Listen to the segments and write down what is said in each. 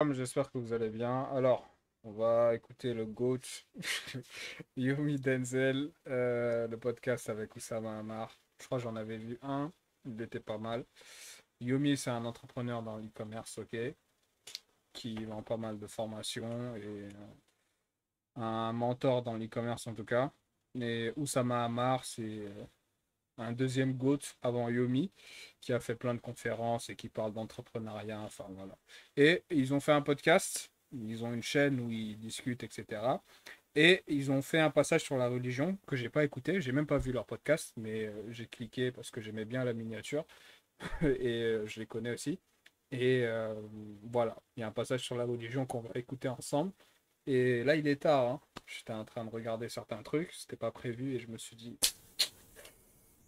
salam, j'espère que vous allez bien. Alors, on va écouter le GOAT, Yomi Denzel, le podcast avec Oussama Hamar. Je crois que j'en avais vu un, il était pas mal. Yomi, c'est un entrepreneur dans l'e-commerce, ok, qui vend pas mal de formations et un mentor dans l'e-commerce en tout cas. Et Oussama Hamar, c'est un deuxième GOAT avant Yomi, qui a fait plein de conférences et qui parle d'entrepreneuriat, enfin voilà. Et ils ont fait un podcast, ils ont une chaîne où ils discutent, etc. Et ils ont fait un passage sur la religion que j'ai pas écouté, j'ai même pas vu leur podcast, mais j'ai cliqué parce que j'aimais bien la miniature et je les connais aussi. Et voilà, il y a un passage sur la religion qu'on va écouter ensemble. Et là, il est tard, hein. J'étais en train de regarder certains trucs, c'était pas prévu et je me suis dit,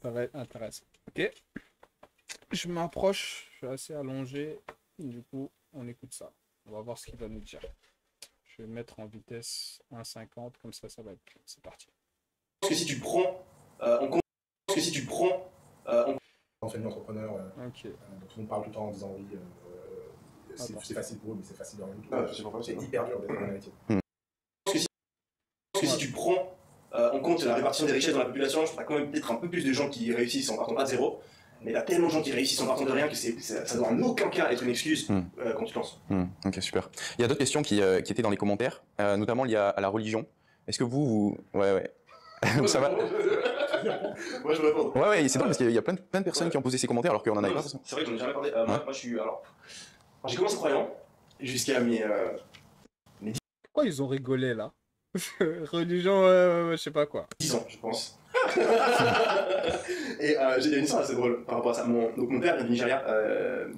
ça va être intéressant. Ok, je m'approche, je suis assez allongé. Du coup, on écoute ça. On va voir ce qu'il va nous dire. Je vais mettre en vitesse 1,50, comme ça va être. C'est parti. Que si tu prends en compte que si tu prends en famille entrepreneur, Ok. donc tout le monde parle tout le temps en disant oui, c'est facile pour eux, mais c'est facile dans la vie. C'est hyper dur d'être dans la métier. Que si tu prends en compte la répartition des richesses dans la population, je crois quand même peut-être un peu plus de gens qui réussissent en partant pas de zéro. Mais il y a tellement de gens qui réussissent en partant de rien que ça doit en aucun cas être une excuse quand tu te lances. Ok, super. Il y a d'autres questions qui étaient dans les commentaires, notamment liées à la religion. Est-ce que vous... Ouais. Ça va. Moi je réponds. Ouais, c'est drôle parce qu'il y a plein de personnes qui ont posé ces commentaires alors qu'on en avait pas. C'est vrai que j'en ai jamais parlé. Moi je suis... Alors, j'ai commencé croyant jusqu'à mes... Pourquoi ils ont rigolé là? Religion, je sais pas quoi. 10 ans, je pense. Et j'ai une histoire assez drôle par rapport à ça. Donc mon père vient du Nigeria,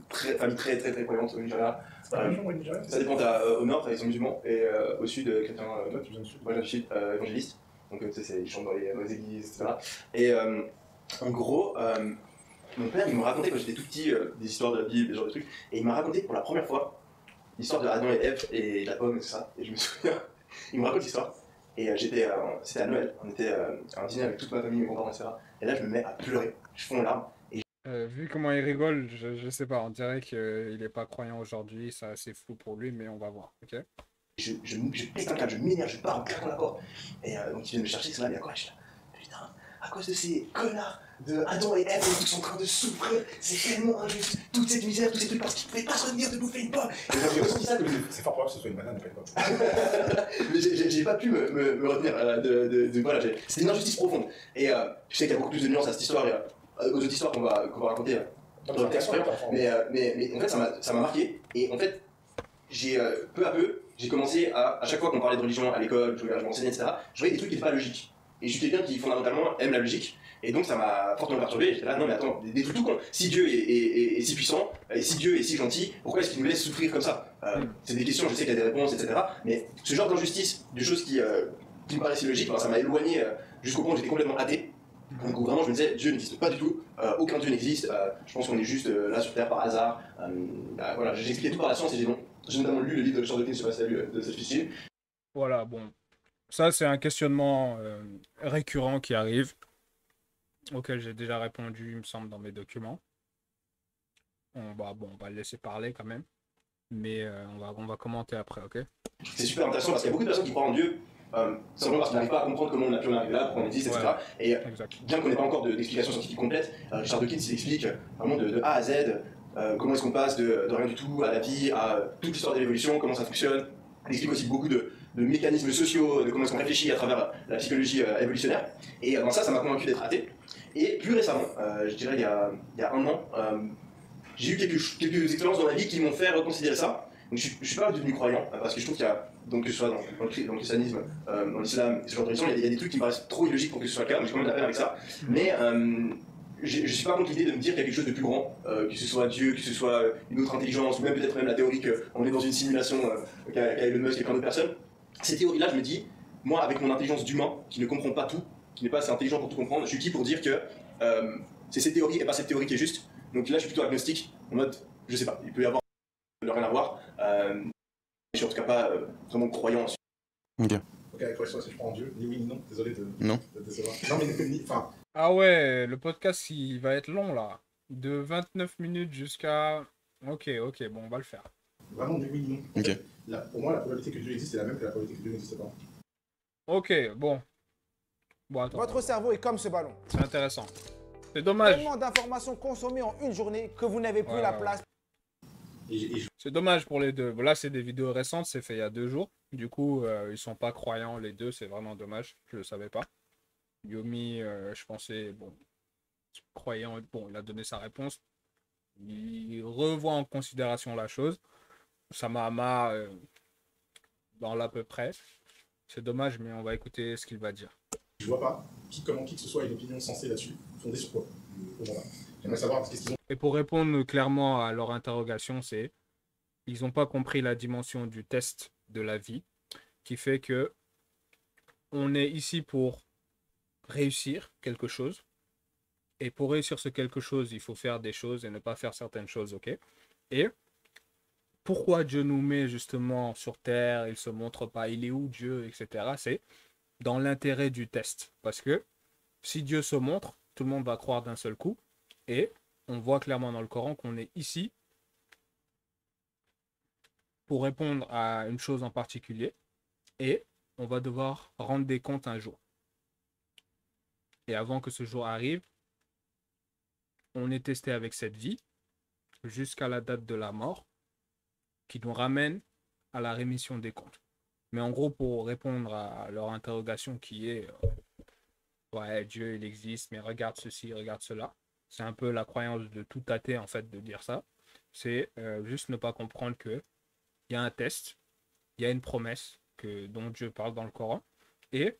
famille très croyante au Nigeria. C'est pas la religion au Nigeria? Ça dépend, au nord, ils sont musulmans, et au sud, chrétiens, Toi, tu viens du sud. moi je viens du sud, évangélistes. Donc tu sais, ils chantent dans les églises, etc. Et en gros, mon père, il me racontait quand j'étais tout petit des histoires de la Bible, des genres de trucs, et il m'a raconté pour la première fois l'histoire de Adam et Ève et de la pomme et tout ça. Et je me souviens, il me raconte l'histoire. Et c'était à Noël, on était à un dîner avec toute ma famille, mes grands-parents, etc. Et là, je me mets à pleurer, je fonds en larmes. Vu comment il rigole, je sais pas, on dirait qu'il est pas croyant aujourd'hui, c'est assez flou pour lui, mais on va voir, ok? Je pète un câble, je m'énerve, je pars en claquant la porte. Et donc ils viennent me chercher, c'est là, mais à quoi? Je suis là, putain, à cause de ces connards de Adam et Ève, ils sont en train de souffrir, c'est tellement injuste, toute cette misère, tous ces trucs, parce qu'ils pouvaient pas se retenir de bouffer une pomme. Et j'ai ressenti ça, C'est fort probable que ce soit une banane et pas une pomme. mais j'ai pas pu me retenir voilà, c'était une injustice profonde. Et je sais qu'il y a beaucoup plus de nuances à cette histoire, aux autres histoires qu'on va raconter dans le texte, mais en fait ça m'a marqué, et en fait j'ai peu à peu, j'ai commencé à chaque fois qu'on parlait de religion à l'école, je m'enseignais, etc., je voyais des trucs qui n'étaient pas logiques. Et je suis quelqu'un qui fondamentalement aime la logique, et donc ça m'a fortement perturbé. Et j'étais là, non mais attends, des trucs tout cons. Si Dieu est si puissant, et si Dieu est si gentil, pourquoi est-ce qu'il nous laisse souffrir comme ça? C'est des questions, je sais qu'il y a des réponses, etc. Mais ce genre d'injustice, de choses qui me paraissaient logiques, ça m'a éloigné jusqu'au point où j'étais complètement athée. Donc où vraiment je me disais, Dieu n'existe pas du tout, aucun Dieu n'existe, je pense qu'on est juste là sur Terre par hasard. Voilà, j'ai expliqué tout par la science et j'ai notamment lu le livre de Richard Dawkins, je sais pas si tu as lu, de Self-Esteem. Voilà, bon. Ça, c'est un questionnement récurrent qui arrive, auquel j'ai déjà répondu, il me semble, dans mes documents. On va le laisser parler quand même, mais on va commenter après, ok? C'est super intéressant parce qu'il y a beaucoup de personnes qui croient en Dieu, simplement parce qu'ils n'arrivent pas à comprendre comment on a pu en arriver là, pourquoi on existe, etc. Ouais, et exact. bien qu'on n'ait pas encore d'explication scientifique complète, Richard Dawkins il explique vraiment de A à Z comment est-ce qu'on passe de rien du tout à la vie, à toute l'histoire de l'évolution, comment ça fonctionne. Il explique aussi beaucoup de mécanismes sociaux, de comment est-ce qu'on réfléchit à travers la psychologie évolutionnaire. Et dans ça m'a convaincu d'être athée. Et plus récemment, je dirais il y a un an, j'ai eu quelques expériences dans ma vie qui m'ont fait reconsidérer ça. Donc je suis pas devenu croyant, parce que je trouve qu'il y a, donc que ce soit dans le christianisme, dans l'islam, ce genre de religion, il y a des trucs qui me paraissent trop illogiques pour que ce soit le cas, donc j'ai quand même de la peine avec ça. Mais je suis pas contre l'idée de me dire qu'il y a quelque chose de plus grand, que ce soit Dieu, que ce soit une autre intelligence, ou même peut-être même la théorie qu'on est dans une simulation qu'a Elon Musk et plein d'autres personnes. Ces théories-là, je me dis, moi avec mon intelligence d'humain, qui ne comprend pas tout, qui n'est pas assez intelligent pour tout comprendre, je suis qui pour dire que c'est cette théorie et pas cette théorie qui est juste. Donc là je suis plutôt agnostique, en mode, je sais pas, il peut y avoir rien à voir. Je suis en tout cas pas vraiment croyant. Ok. Ok, avec toi, si je prends en Dieu, ni oui ni non, désolé de Non. décevoir. Non, mais enfin, Ah ouais, le podcast, il va être long, là. De 29 minutes jusqu'à... Ok, bon, on va le faire. Vraiment, ni oui ni non. Ok. Pour moi, la probabilité que Dieu existe est la même que la probabilité que Dieu n'existe pas. Ok, bon. Bon, attends, Votre cerveau est comme ce ballon. c'est intéressant. C'est dommage. Tellement d'informations consommées en une journée que vous n'avez plus Ouais, la ouais, place. C'est dommage pour les deux. Là, c'est des vidéos récentes, c'est fait il y a 2 jours. Du coup, ils sont pas croyants, les deux, c'est vraiment dommage. Je le savais pas. Yomi, je pensais, bon, croyant, bon, il a donné sa réponse. Il revoit en considération la chose. Samahama, dans l'à peu près. C'est dommage, mais on va écouter ce qu'il va dire. Je vois pas comment qui que ce soit ait une opinion sensée là-dessus, fondée sur quoi au moment là. J'aimerais savoir qu'est-ce qu'ils ont. Et pour répondre clairement à leur interrogation, c'est ils n'ont pas compris la dimension du test de la vie, qui fait que on est ici pour réussir quelque chose. Et pour réussir ce quelque chose, il faut faire des choses et ne pas faire certaines choses, ok? Et pourquoi Dieu nous met justement sur terre, il se montre pas, il est où Dieu, etc. C'est dans l'intérêt du test. Parce que si Dieu se montre, tout le monde va croire d'un seul coup. Et on voit clairement dans le Coran qu'on est ici pour répondre à une chose en particulier. Et on va devoir rendre des comptes un jour. Et avant que ce jour arrive, on est testé avec cette vie jusqu'à la date de la mort qui nous ramène à la rémission des comptes. Mais en gros, pour répondre à leur interrogation qui est ouais, Dieu, il existe, mais regarde ceci, regarde cela. C'est un peu la croyance de tout athée, en fait, de dire ça. C'est juste ne pas comprendre que il y a un test, il y a une promesse dont Dieu parle dans le Coran. Et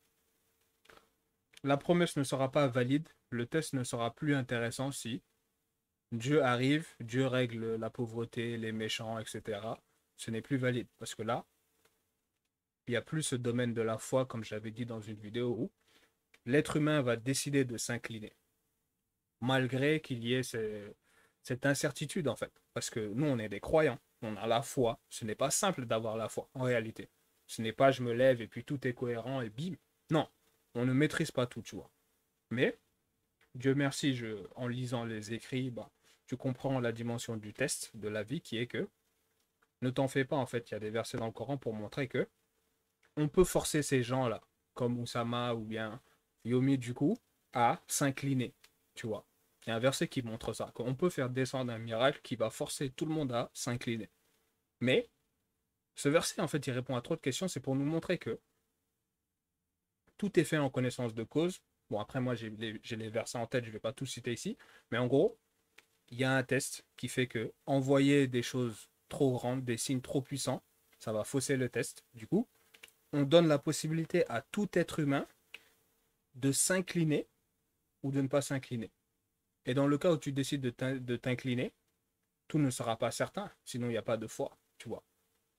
la promesse ne sera pas valide, le test ne sera plus intéressant si Dieu arrive, Dieu règle la pauvreté, les méchants, etc. Ce n'est plus valide. Parce que là, il n'y a plus ce domaine de la foi, comme j'avais dit dans une vidéo, où l'être humain va décider de s'incliner. Malgré qu'il y ait cette incertitude, en fait. Parce que nous, on est des croyants. On a la foi. Ce n'est pas simple d'avoir la foi, en réalité. Ce n'est pas je me lève et puis tout est cohérent et bim. Non, on ne maîtrise pas tout, tu vois. Mais, Dieu merci, en lisant les écrits, bah, tu comprends la dimension du test de la vie qui est que ne t'en fais pas, en fait. Il y a des versets dans le Coran pour montrer que on peut forcer ces gens-là, comme Oussama ou bien Yomi, du coup, à s'incliner, tu vois. Il y a un verset qui montre ça, qu'on peut faire descendre un miracle qui va forcer tout le monde à s'incliner. Mais, ce verset, en fait, il répond à trop de questions, c'est pour nous montrer que tout est fait en connaissance de cause. Bon, après, moi, j'ai les versets en tête, je ne vais pas tout citer ici, mais en gros, il y a un test qui fait que envoyer des choses trop grandes, des signes trop puissants, ça va fausser le test. Du coup, on donne la possibilité à tout être humain de s'incliner ou de ne pas s'incliner. Et dans le cas où tu décides de t'incliner, tout ne sera pas certain, sinon il n'y a pas de foi, tu vois.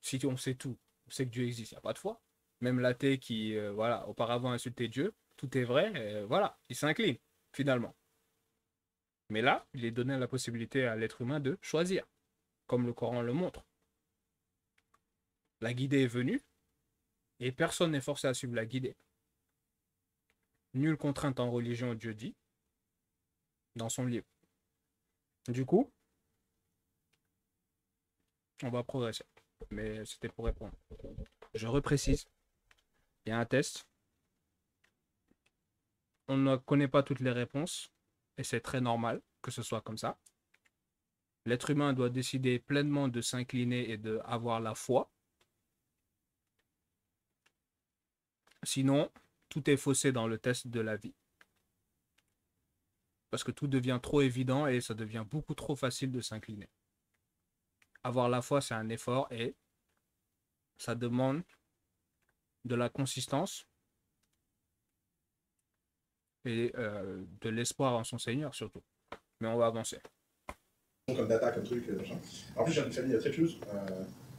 Si on sait tout, on sait que Dieu existe, il n'y a pas de foi. Même l'athée qui, voilà, auparavant insultait Dieu, tout est vrai, voilà, il s'incline, finalement. Mais là, il est donné la possibilité à l'être humain de choisir, comme le Coran le montre. La guidée est venue, et personne n'est forcé à suivre la guidée. Nulle contrainte en religion, Dieu dit, dans son livre. Du coup, on va progresser. Mais c'était pour répondre. Je reprécise. Il y a un test. On ne connaît pas toutes les réponses. Et c'est très normal que ce soit comme ça. L'être humain doit décider pleinement de s'incliner et d'avoir la foi. Sinon, tout est faussé dans le test de la vie. Parce que tout devient trop évident et ça devient beaucoup trop facile de s'incliner. Avoir la foi, c'est un effort et ça demande de la consistance et de l'espoir en son Seigneur surtout. Mais on va avancer. Comme data, comme truc, machin. En plus, j'ai une famille très pieuse.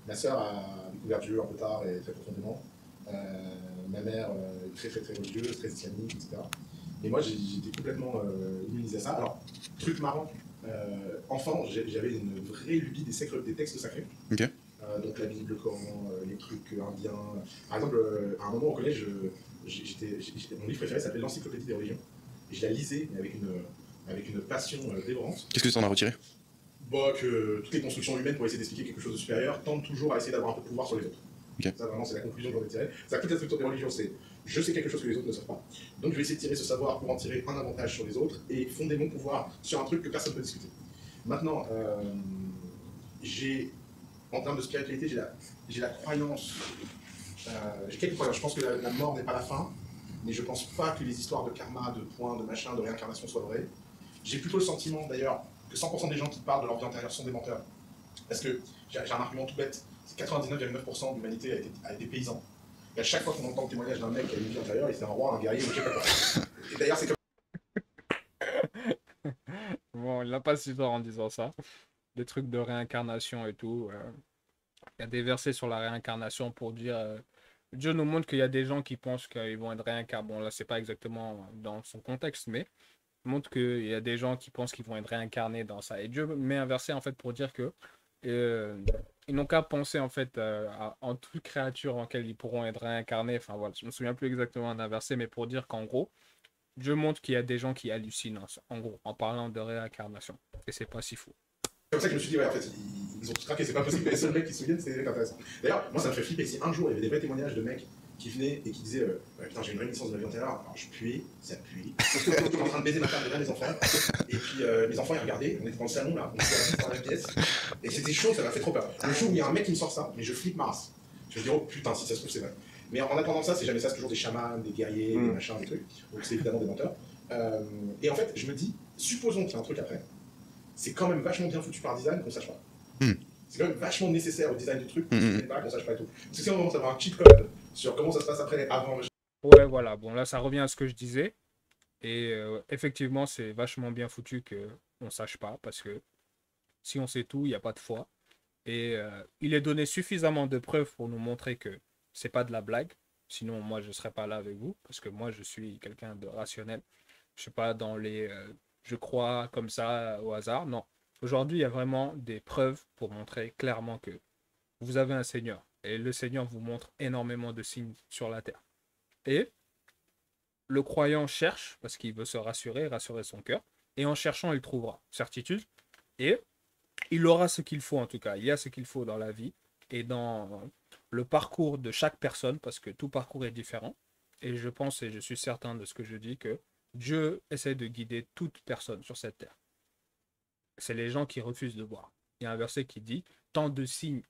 Ma sœur a découvert Dieu un peu tard et très profondément. Ma mère est très religieuse, très islamique, etc. Et moi, j'étais complètement immunisé à ça. Alors, truc marrant, enfant, j'avais une vraie lubie des textes sacrés. Ok. Donc la Bible, le Coran, les trucs indiens. Par exemple, à un moment au collège, mon livre préféré s'appelait l'Encyclopédie des religions. Et je la lisais mais avec une passion dévorante. Qu'est-ce que tu en as retiré? que toutes les constructions humaines pour essayer d'expliquer quelque chose de supérieur tendent toujours à essayer d'avoir un peu de pouvoir sur les autres. Ok. Ça, vraiment, c'est la conclusion que j'en ai tirée. C'est toute la structure des religions, c'est je sais quelque chose que les autres ne savent pas. Donc je vais essayer de tirer ce savoir pour en tirer un avantage sur les autres et fonder mon pouvoir sur un truc que personne ne peut discuter. Maintenant, en termes de spiritualité, j'ai la croyance, j'ai quelques croyances. Je pense que la mort n'est pas la fin, mais je pense pas que les histoires de karma, de points, de machin, de réincarnation soient vraies. J'ai plutôt le sentiment d'ailleurs que 100% des gens qui parlent de leur vie antérieure sont des menteurs. Parce que j'ai un argument tout bête, c'est 99,9% de l'humanité a été paysan. Et à chaque fois qu'on entend le témoignage d'un mec qui a une vie antérieure, il s'est un roi, un guerrier, ou je sais pas quoi. Et d'ailleurs, c'est comme Bon, il n'a pas si tort en disant ça. Des trucs de réincarnation et tout. Il y a des versets sur la réincarnation pour dire Dieu nous montre qu'il y a des gens qui pensent qu'ils vont être réincarnés. Bon, là, c'est pas exactement dans son contexte, mais montre qu'il y a des gens qui pensent qu'ils vont être réincarnés dans ça. Et Dieu met un verset en fait pour dire que ils n'ont qu'à penser en fait en toute créature en laquelle ils pourront être réincarnés. Enfin voilà, je me souviens plus exactement d'un verset, mais pour dire qu'en gros, Dieu montre qu'il y a des gens qui hallucinent, en gros, en parlant de réincarnation. Et c'est pas si fou. ça que je me suis dit, ouais, en fait, ils ont tous craqué, c'est pas possible. Et les seuls mecs qui se souviennent, c'est des mecs intéressants. D'ailleurs, moi, ça me fait flipper. Si un jour, il y avait des vrais témoignages de mecs qui venaient et qui disaient ouais, putain, j'ai une réminiscence de ma vie antérieure, alors je puais, ça puait. J'étais en train de baiser ma femme devant mes enfants. Et puis, mes enfants, ils regardaient, on était dans le salon, là, on était assis dans la pièce. Et c'était chaud, ça m'a fait trop peur. Le jour où il y a un mec qui me sort ça, mais je flippe ma race. Je me dis, oh putain, si ça se trouve, c'est vrai. Mais en attendant ça, c'est jamais ça, c'est toujours des chamans, des guerriers, des machins, des trucs. Donc c'est évidemment des menteurs. Et en fait, je me dis, supposons qu'il y a un truc après, c'est quand même vachement bien foutu par design qu'on sache pas. C'est quand même vachement nécessaire au design du truc qu'on sache pas et tout. Parce que si on commence à avoir un cheat code sur comment ça se passe après, avant. Ouais, voilà. Bon, là, ça revient à ce que je disais. Et effectivement, c'est vachement bien foutu qu'on sache pas, parce que si on sait tout, il n'y a pas de foi. Et il est donné suffisamment de preuves pour nous montrer que c'est pas de la blague. Sinon, moi, je serais pas là avec vous, parce que moi, je suis quelqu'un de rationnel. Je suis pas dans les je crois comme ça au hasard. Non. Aujourd'hui, il y a vraiment des preuves pour montrer clairement que vous avez un Seigneur. Et le Seigneur vous montre énormément de signes sur la terre. Et le croyant cherche, parce qu'il veut se rassurer, rassurer son cœur. Et en cherchant, il trouvera certitude. Et il aura ce qu'il faut en tout cas. Il y a ce qu'il faut dans la vie et dans le parcours de chaque personne, parce que tout parcours est différent. Et je pense et je suis certain de ce que je dis que Dieu essaie de guider toute personne sur cette terre. C'est les gens qui refusent de voir. Il y a un verset qui dit « Tant de signes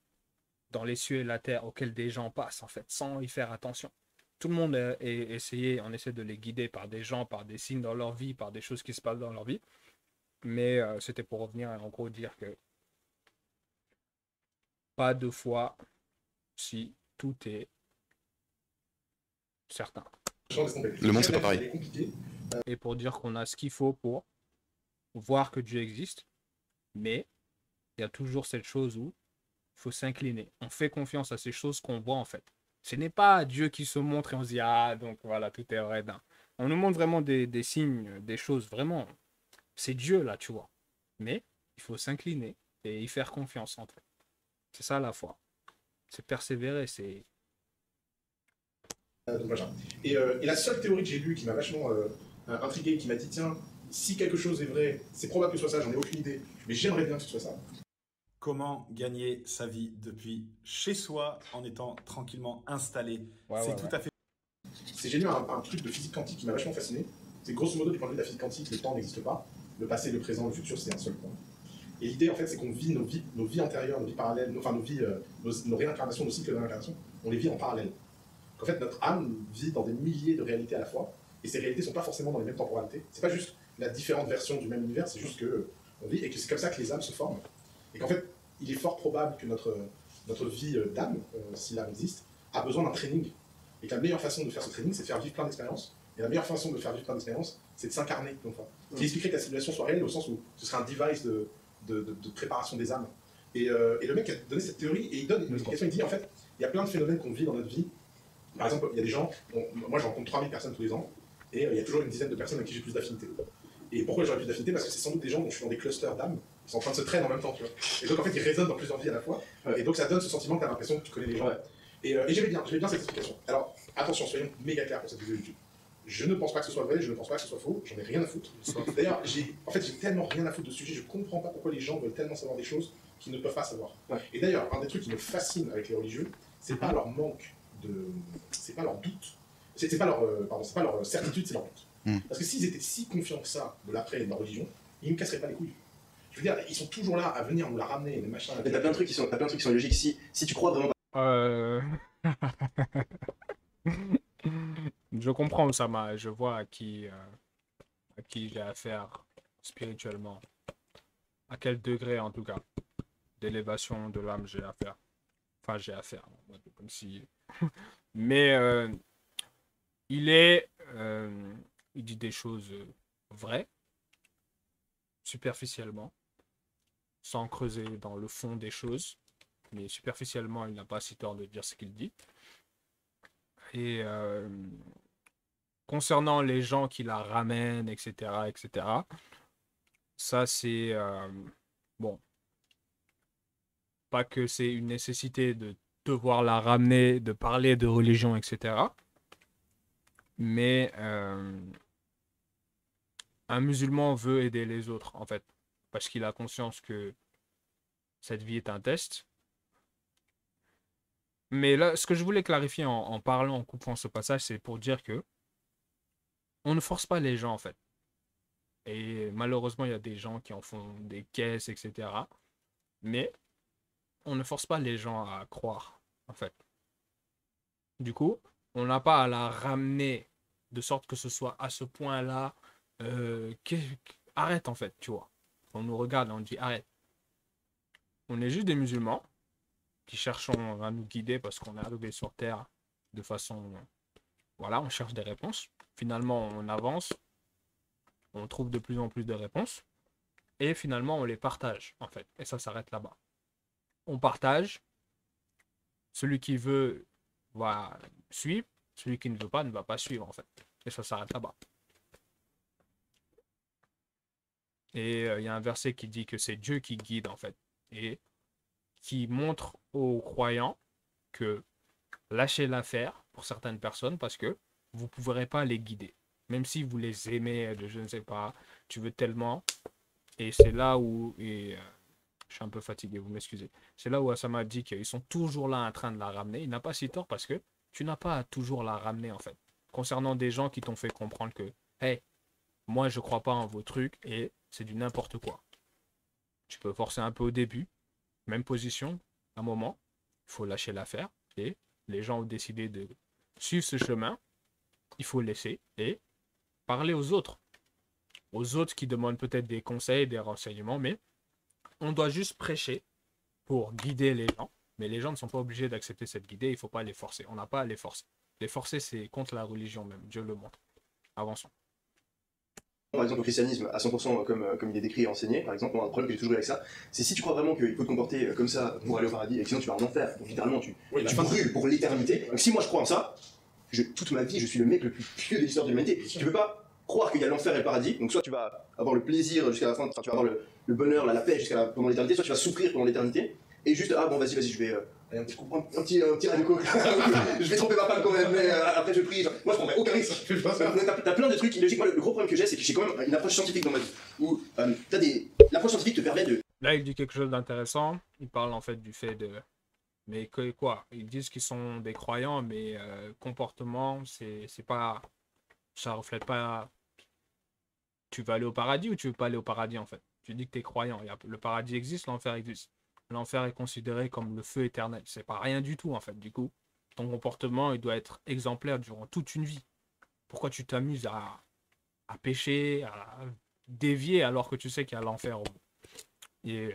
dans les cieux et la terre auxquels des gens passent, en fait, sans y faire attention. » Tout le monde est essayé, on essaie de les guider par des gens, par des signes dans leur vie, par des choses qui se passent dans leur vie. Mais c'était pour revenir en gros dire que pas de foi si tout est certain. Le monde, c'est pas pareil. Et pour dire qu'on a ce qu'il faut pour voir que Dieu existe, mais il y a toujours cette chose où il faut s'incliner. On fait confiance à ces choses qu'on voit en fait. Ce n'est pas Dieu qui se montre et on se dit ah donc voilà tout est vrai. Non. On nous montre vraiment des signes, des choses vraiment. C'est Dieu là, tu vois. Mais il faut s'incliner et y faire confiance en fait. C'est ça la foi. C'est persévérer, c'est. Et la seule théorie que j'ai lue qui m'a vachement intrigué, qui m'a dit tiens, si quelque chose est vrai, c'est probable que ce soit ça, j'en ai aucune idée, mais j'aimerais bien que ce soit ça. Comment gagner sa vie depuis chez soi en étant tranquillement installé. C'est tout à fait. J'ai lu un truc de physique quantique qui m'a vachement fasciné. C'est grosso modo du point de vue de la physique quantique, le temps n'existe pas. Le passé, le présent, le futur, c'est un seul point. Et l'idée, en fait, c'est qu'on vit nos vies antérieures, nos vies parallèles, nos réincarnations, nos cycles de réincarnation, on les vit en parallèle. En fait, notre âme vit dans des milliers de réalités à la fois, et ces réalités ne sont pas forcément dans les mêmes temporalités. C'est pas juste la différente version du même univers, c'est juste que on vit et que c'est comme ça que les âmes se forment. Et qu'en fait, il est fort probable que notre vie d'âme, si l'âme existe, a besoin d'un training. Et que la meilleure façon de faire ce training, c'est de faire vivre plein d'expériences. Et la meilleure façon de faire vivre plein d'expériences, c'est de s'incarner. Ce qui expliquerait que la simulation soit réelle, au sens où ce serait un device de préparation des âmes. Et le mec a donné cette théorie, et il donne une explication, il dit en fait, il y a plein de phénomènes qu'on vit dans notre vie. Par exemple, il y a des gens, moi je rencontre 3000 personnes tous les ans, et il y a toujours une dizaine de personnes avec qui j'ai plus d'affinité. Et pourquoi j'aurais plus d'affinité? Parce que c'est sans doute des gens dont je suis dans des clusters d'âmes, qui sont en train de se traîner en même temps, tu vois. Et donc en fait, ils résonnent dans plusieurs vies à la fois, et donc ça donne ce sentiment que tu as l'impression que tu connais les gens. Et j'aimais bien cette explication. Alors, attention, soyons méga clairs pour cette vidéo YouTube. Je ne pense pas que ce soit vrai, je ne pense pas que ce soit faux, j'en ai rien à foutre. D'ailleurs, j'ai tellement rien à foutre de ce sujet, je comprends pas pourquoi les gens veulent tellement savoir des choses qu'ils ne peuvent pas savoir. Ouais. Et d'ailleurs, un des trucs qui me fascine avec les religieux, c'est pas leur manque de. C'est pas leur doute, c'est pas leur. Pardon, c'est pas leur certitude, c'est leur doute. Parce que s'ils étaient si confiants que ça de l'après et de leur religion, ils ne me casseraient pas les couilles. Je veux dire, ils sont toujours là à venir nous la ramener, les machins. Mais t'as plein de trucs qui sont illogiques. Si tu crois vraiment Je comprends Oussama, je vois à qui j'ai affaire spirituellement. À quel degré en tout cas d'élévation de l'âme j'ai affaire. Enfin j'ai affaire, comme si... Mais il dit des choses vraies, superficiellement, sans creuser dans le fond des choses. Mais superficiellement, il n'a pas si tort de dire ce qu'il dit. Et concernant les gens qui la ramènent, etc., ça c'est... bon, pas que c'est une nécessité de devoir la ramener, de parler de religion, etc. Mais un musulman veut aider les autres, en fait, parce qu'il a conscience que cette vie est un test. Mais là, ce que je voulais clarifier en parlant, en coupant ce passage, c'est pour dire que on ne force pas les gens, en fait. Et malheureusement, il y a des gens qui en font des caisses, etc. Mais on ne force pas les gens à croire, en fait. Du coup, on n'a pas à la ramener de sorte que ce soit à ce point-là. Arrête, en fait, tu vois. On nous regarde et on dit arrête. On est juste des musulmans qui cherchons à nous guider parce qu'on est arrivé sur Terre de façon... Voilà, on cherche des réponses. Finalement, on avance. On trouve de plus en plus de réponses. Et finalement, on les partage, en fait. Et ça s'arrête là-bas. On partage. Celui qui veut va suivre. Celui qui ne veut pas ne va pas suivre, en fait. Et ça s'arrête là-bas. Et il y a un verset qui dit que c'est Dieu qui guide, en fait. Et qui montre aux croyants que lâchez l'affaire pour certaines personnes parce que vous ne pourrez pas les guider. Même si vous les aimez, je ne sais pas, tu veux tellement. Et c'est là où... je suis un peu fatigué, vous m'excusez. C'est là où Oussama dit qu'ils sont toujours là en train de la ramener. Il n'a pas si tort parce que tu n'as pas à toujours la ramener, en fait. Concernant des gens qui t'ont fait comprendre que, hey, moi, je ne crois pas en vos trucs et c'est du n'importe quoi. Tu peux forcer un peu au début, même position, un moment, il faut lâcher l'affaire et les gens ont décidé de suivre ce chemin, il faut laisser et parler aux autres qui demandent peut-être des conseils, des renseignements, mais on doit juste prêcher pour guider les gens, mais les gens ne sont pas obligés d'accepter cette guidée, il ne faut pas les forcer, on n'a pas à les forcer. Les forcer, c'est contre la religion même, Dieu le montre. Avançons. par exemple, au christianisme à 100% comme il est décrit et enseigné, par exemple, un problème que j'ai toujours eu avec ça, c'est si tu crois vraiment qu'il faut te comporter comme ça pour aller au paradis et que sinon tu vas en enfer, donc littéralement tu brûles pour l'éternité. Donc si moi je crois en ça, toute ma vie je suis le mec le plus pieux de l'histoire de l'humanité. Tu peux pas croire qu'il y a l'enfer et le paradis, donc soit tu vas avoir le plaisir jusqu'à la fin, tu vas avoir le bonheur, la paix pendant l'éternité, soit tu vas souffrir pendant l'éternité, et juste, ah bon vas-y, je vais... un petit rail de coke. Je vais tromper ma femme quand même, mais après je prie. Moi je prendrais aucun risque. T'as plein de trucs illogiques. Moi le gros problème que j'ai, c'est que j'ai quand même une approche scientifique dans ma vie. Où l'approche scientifique te permet de. Là, il dit quelque chose d'intéressant. Il parle en fait du fait de. Mais quoi? Ils disent qu'ils sont des croyants, mais comportement, c'est pas. Ça reflète pas. Tu vas aller au paradis ou tu veux pas aller au paradis en fait? Tu dis que tu es croyant. Le paradis existe, l'enfer existe. L'enfer est considéré comme le feu éternel. C'est pas rien du tout en fait. Du coup, ton comportement il doit être exemplaire durant toute une vie. Pourquoi tu t'amuses à pécher, à dévier alors que tu sais qu'il y a l'enfer au bout? Et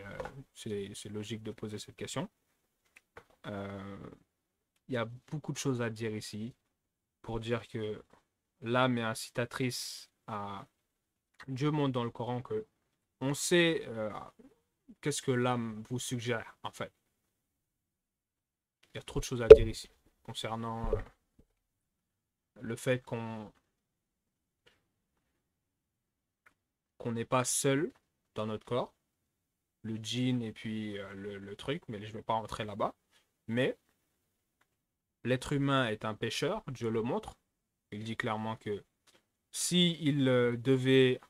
c'est logique de poser cette question. Il y a beaucoup de choses à dire ici pour dire que l'âme est incitatrice à... Dieu montre dans le Coran que on sait qu'est-ce que l'âme vous suggère, en fait. Il y a trop de choses à dire ici concernant le fait qu'on n'est pas seul dans notre corps, le djinn et puis le truc, mais je ne vais pas rentrer là-bas. Mais l'être humain est un pécheur, Dieu le montre. Il dit clairement que si il devait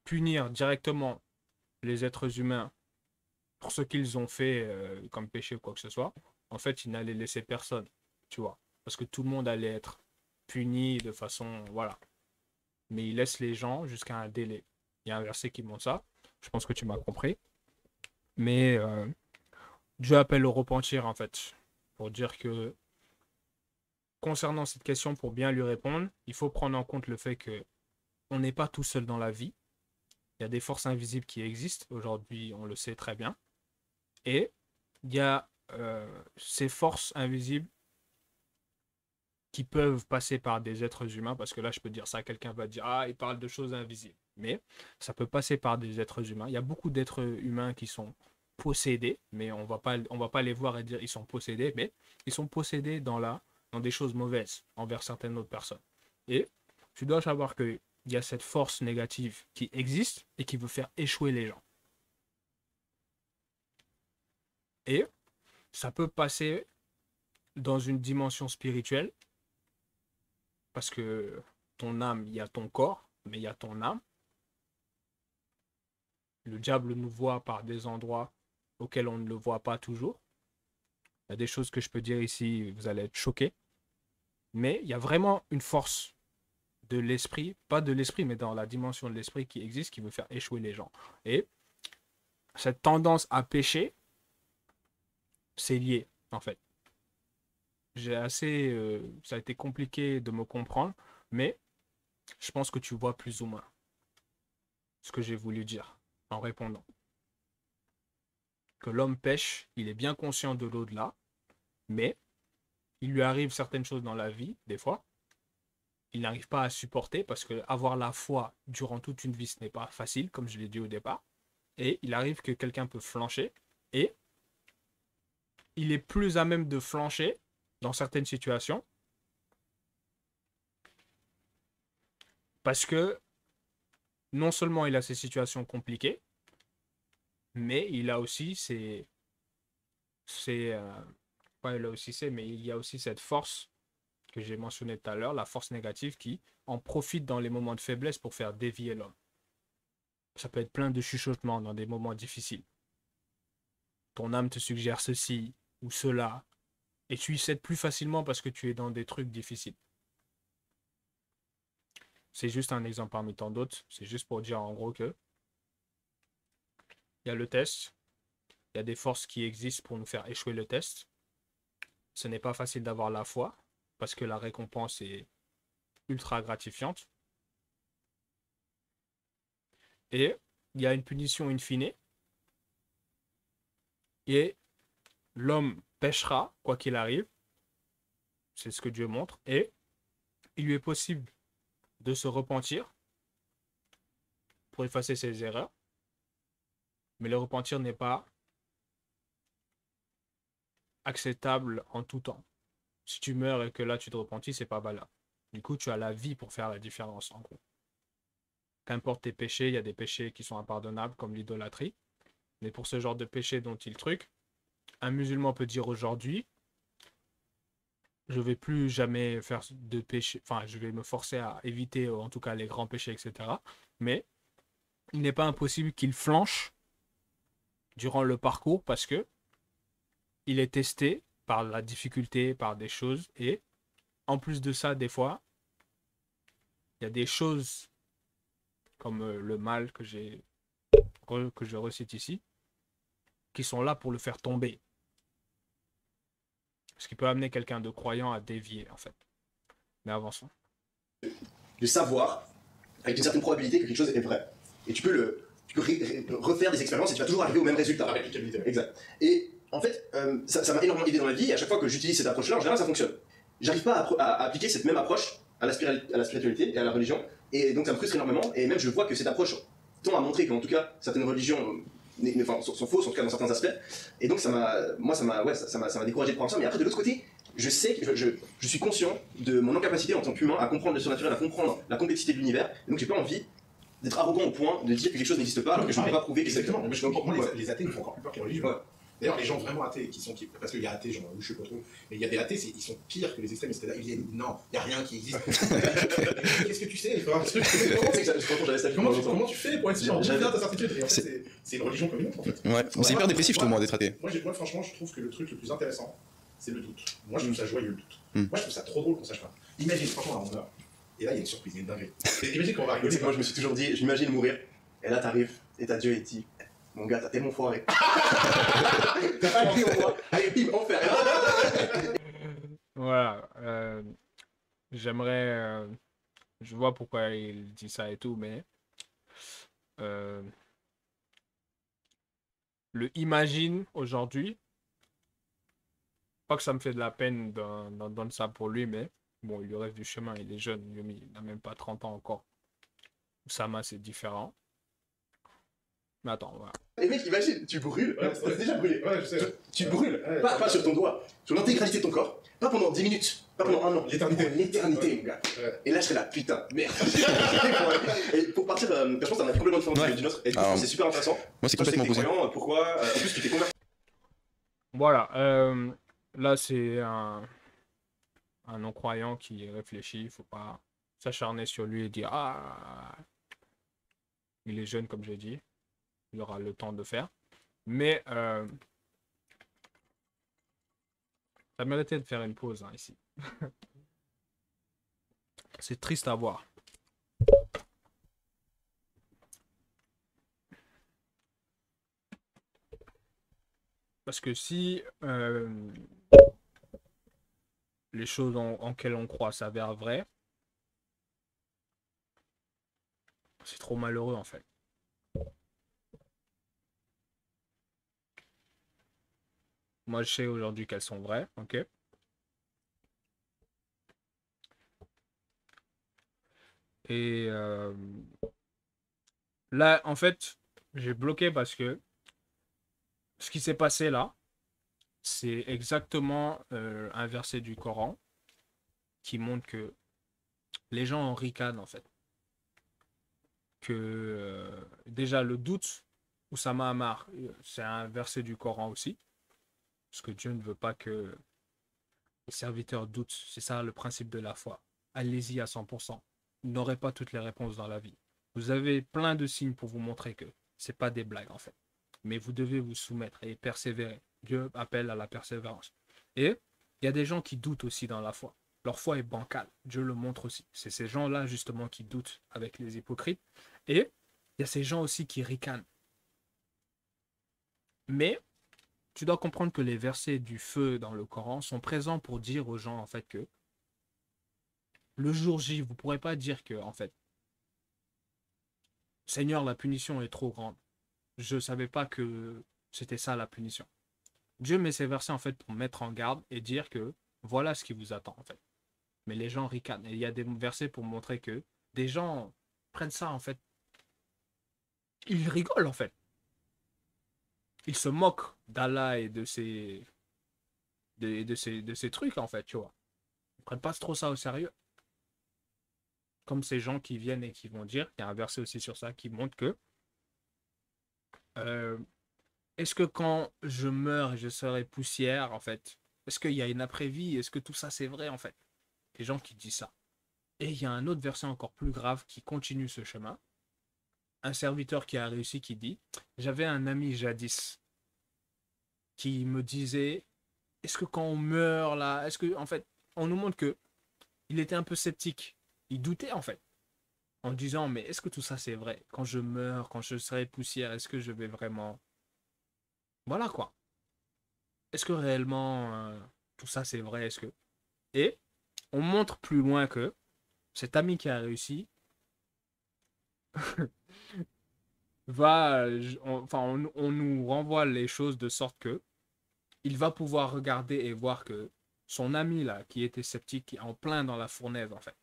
punir directement les êtres humains pour ce qu'ils ont fait comme péché ou quoi que ce soit, en fait, il n'allait laisser personne, tu vois. Parce que tout le monde allait être puni de façon, voilà. Mais il laisse les gens jusqu'à un délai. Il y a un verset qui montre ça. Je pense que tu m'as compris. Mais Dieu appelle au repentir, en fait. Pour dire que, concernant cette question, pour bien lui répondre, il faut prendre en compte le fait que on n'est pas tout seul dans la vie. Il y a des forces invisibles qui existent. Aujourd'hui, on le sait très bien. Et il y a ces forces invisibles qui peuvent passer par des êtres humains, parce que là, je peux dire ça, quelqu'un va dire, ah, il parle de choses invisibles. Mais ça peut passer par des êtres humains. Il y a beaucoup d'êtres humains qui sont possédés, mais on va pas les voir et dire ils sont possédés, mais ils sont possédés dans des choses mauvaises envers certaines autres personnes. Et tu dois savoir qu'il y a cette force négative qui existe et qui veut faire échouer les gens. Et ça peut passer dans une dimension spirituelle, parce que ton âme, il y a ton corps, mais il y a ton âme. Le diable nous voit par des endroits auxquels on ne le voit pas toujours. Il y a des choses que je peux dire ici, vous allez être choqués. Mais il y a vraiment une force de l'esprit, pas de l'esprit, mais dans la dimension de l'esprit qui existe, qui veut faire échouer les gens. Et cette tendance à pécher, c'est lié, en fait. Ça a été compliqué de me comprendre, mais je pense que tu vois plus ou moins ce que j'ai voulu dire en répondant. Que l'homme pêche, il est bien conscient de l'au-delà, mais il lui arrive certaines choses dans la vie, des fois, il n'arrive pas à supporter parce que avoir la foi durant toute une vie, ce n'est pas facile, comme je l'ai dit au départ, et il arrive que quelqu'un peut flancher, et il est plus à même de flancher dans certaines situations parce que non seulement il a ces situations compliquées, mais il a aussi mais il y a aussi cette force que j'ai mentionnée tout à l'heure, la force négative qui en profite dans les moments de faiblesse pour faire dévier l'homme. Ça peut être plein de chuchotements dans des moments difficiles. Ton âme te suggère ceci ou cela, et tu y cèdes plus facilement parce que tu es dans des trucs difficiles. C'est juste un exemple parmi tant d'autres. C'est juste pour dire en gros que il y a le test, il y a des forces qui existent pour nous faire échouer le test. Ce n'est pas facile d'avoir la foi parce que la récompense est ultra gratifiante. Et il y a une punition in fine. Et l'homme péchera, quoi qu'il arrive. C'est ce que Dieu montre. Et il lui est possible de se repentir pour effacer ses erreurs. Mais le repentir n'est pas acceptable en tout temps. Si tu meurs et que là tu te repentis, c'est pas valable. Du coup, tu as la vie pour faire la différence, en gros. Qu'importe tes péchés, il y a des péchés qui sont impardonnables, comme l'idolâtrie. Mais pour ce genre de péché dont il truc, un musulman peut dire aujourd'hui, je vais plus jamais faire de péché, enfin, je vais me forcer à éviter, en tout cas, les grands péchés, etc. Mais il n'est pas impossible qu'il flanche durant le parcours parce que il est testé par la difficulté, par des choses. Et en plus de ça, des fois, il y a des choses comme le mal que je recite ici, qui sont là pour le faire tomber. Ce qui peut amener quelqu'un de croyant à dévier, en fait. Mais avançons. De savoir, avec une certaine probabilité, que quelque chose est vrai. Et tu peux refaire des expériences et tu vas toujours arriver au même résultat. Exact. Et en fait, ça m'a énormément aidé dans la vie, et à chaque fois que j'utilise cette approche-là, en général, ça fonctionne. J'arrive pas à appliquer cette même approche à la spiritualité et à la religion, et donc ça me frustre énormément, et même je vois que cette approche tend à montrer qu'en tout cas, certaines religions sont fausses, en tout cas dans certains aspects, et donc ça m'a découragé de prendre ça, mais après de l'autre côté, je sais, je suis conscient de mon incapacité en tant qu'humain à comprendre le surnaturel, à comprendre la complexité de l'univers, et donc j'ai pas envie d'être arrogant au point de dire que quelque chose n'existe pas alors que je ne peux pas prouver que c'est exactement. Moi, les athées me font encore plus peur que les religieux. Ouais. D'ailleurs, les gens vraiment athées, parce qu'il y a athées, genre, je sais pas trop, mais il y a des athées, ils sont pires que les extrémistes. Là, ils disent non, il n'y a rien qui existe. Qu'est-ce que tu sais? Comment tu fais pour être sûr? J'avais ta certitude. Et en fait, c'est une religion comme une autre, en fait. Ouais, c'est hyper dépressif, je trouve, d'être athée. Moi, franchement, je trouve que le truc le plus intéressant, c'est le doute. Moi, je trouve ça joyeux, le doute. Mm. Moi, je trouve ça trop drôle qu'on sache pas. Imagine, franchement, on meurt. Et là, il y a une surprise, il y a une dinguerie. Imagine qu'on va rigoler. Moi, je me suis toujours dit, j'imagine mourir. Et là, t'arrives, et t'as Dieu, et il te dit, mon gars, t'as tellement foiré. T'as pas cru en moi. Allez, bim, enfer. Voilà. J'aimerais. Je vois pourquoi il dit ça et tout, mais. Le imagine aujourd'hui. Pas que ça me fait de la peine d'entendre ça pour lui, mais bon, il lui reste du chemin, il est jeune, il n'a même pas 30 ans encore. Oussama, c'est différent. Mais attends, voilà. Et mec, imagine, tu brûles. Ouais, T'as déjà brûlé. Ouais, je sais. Tu brûles. Ouais, Pas sur ton doigt, sur l'intégralité de ton corps. Pas pendant 10 minutes, pas pendant un an. L'éternité. Pour l'éternité, Ouais. mon gars. Ouais. Et là, je serais là, putain, merde. Et pour partir, je pense que t'as un avis complètement différent Ouais. du nôtre. Et du coup, Alors, c'est super intéressant. Moi, c'est Toi, je sais complètement que t'es opposé. croyant, pourquoi en plus, tu t'es converti. Voilà. Là, c'est un non-croyant qui réfléchit. Il ne faut pas s'acharner sur lui et dire ah, il est jeune, comme j'ai dit. Il aura le temps de faire. Mais ça méritait de faire une pause hein, ici. C'est triste à voir. Parce que si les choses en quelles on croit s'avèrent vraies, c'est trop malheureux en fait. Moi, je sais aujourd'hui qu'elles sont vraies, ok? Et là, en fait, j'ai bloqué parce que ce qui s'est passé là, c'est exactement un verset du Coran qui montre que les gens en ricanent en fait. Que déjà le doute, Oussama Ammar, c'est un verset du Coran aussi. Parce que Dieu ne veut pas que les serviteurs doutent. C'est ça le principe de la foi. Allez-y à 100%. Vous n'aurez pas toutes les réponses dans la vie. Vous avez plein de signes pour vous montrer que c'est pas des blagues en fait. Mais vous devez vous soumettre et persévérer. Dieu appelle à la persévérance. Et il y a des gens qui doutent aussi dans la foi. Leur foi est bancale. Dieu le montre aussi. C'est ces gens-là justement qui doutent avec les hypocrites. Et il y a ces gens aussi qui ricanent. Mais tu dois comprendre que les versets du feu dans le Coran sont présents pour dire aux gens en fait que le jour J, vous ne pourrez pas dire que en fait, Seigneur, la punition est trop grande. Je ne savais pas que c'était ça la punition. Dieu met ces versets en fait pour mettre en garde et dire que voilà ce qui vous attend en fait. Mais les gens ricanent. Et il y a des versets pour montrer que des gens prennent ça en fait. Ils rigolent en fait. Ils se moquent d'Allah et de ses trucs en fait, tu vois. Ils prennent pas trop ça au sérieux. Comme ces gens qui viennent et qui vont dire, il y a un verset aussi sur ça qui montre que est-ce que quand je meurs et je serai poussière, en fait, est-ce qu'il y a une après-vie? Est-ce que tout ça c'est vrai en fait? Les gens qui disent ça. Et il y a un autre verset encore plus grave qui continue ce chemin. Un serviteur qui a réussi qui dit, j'avais un ami jadis qui me disait, est-ce que quand on meurt là, est-ce que en fait, on nous montre que il était un peu sceptique. Il doutait en fait. En disant, mais est-ce que tout ça c'est vrai? Quand je meurs, quand je serai poussière, est-ce que je vais vraiment... Voilà quoi. Est-ce que réellement tout ça c'est vrai? Est-ce que... Et on montre plus loin que cet ami qui a réussi va... on nous renvoie les choses de sorte que il va pouvoir regarder et voir que son ami là, qui était sceptique, qui est en plein dans la fournaise en fait.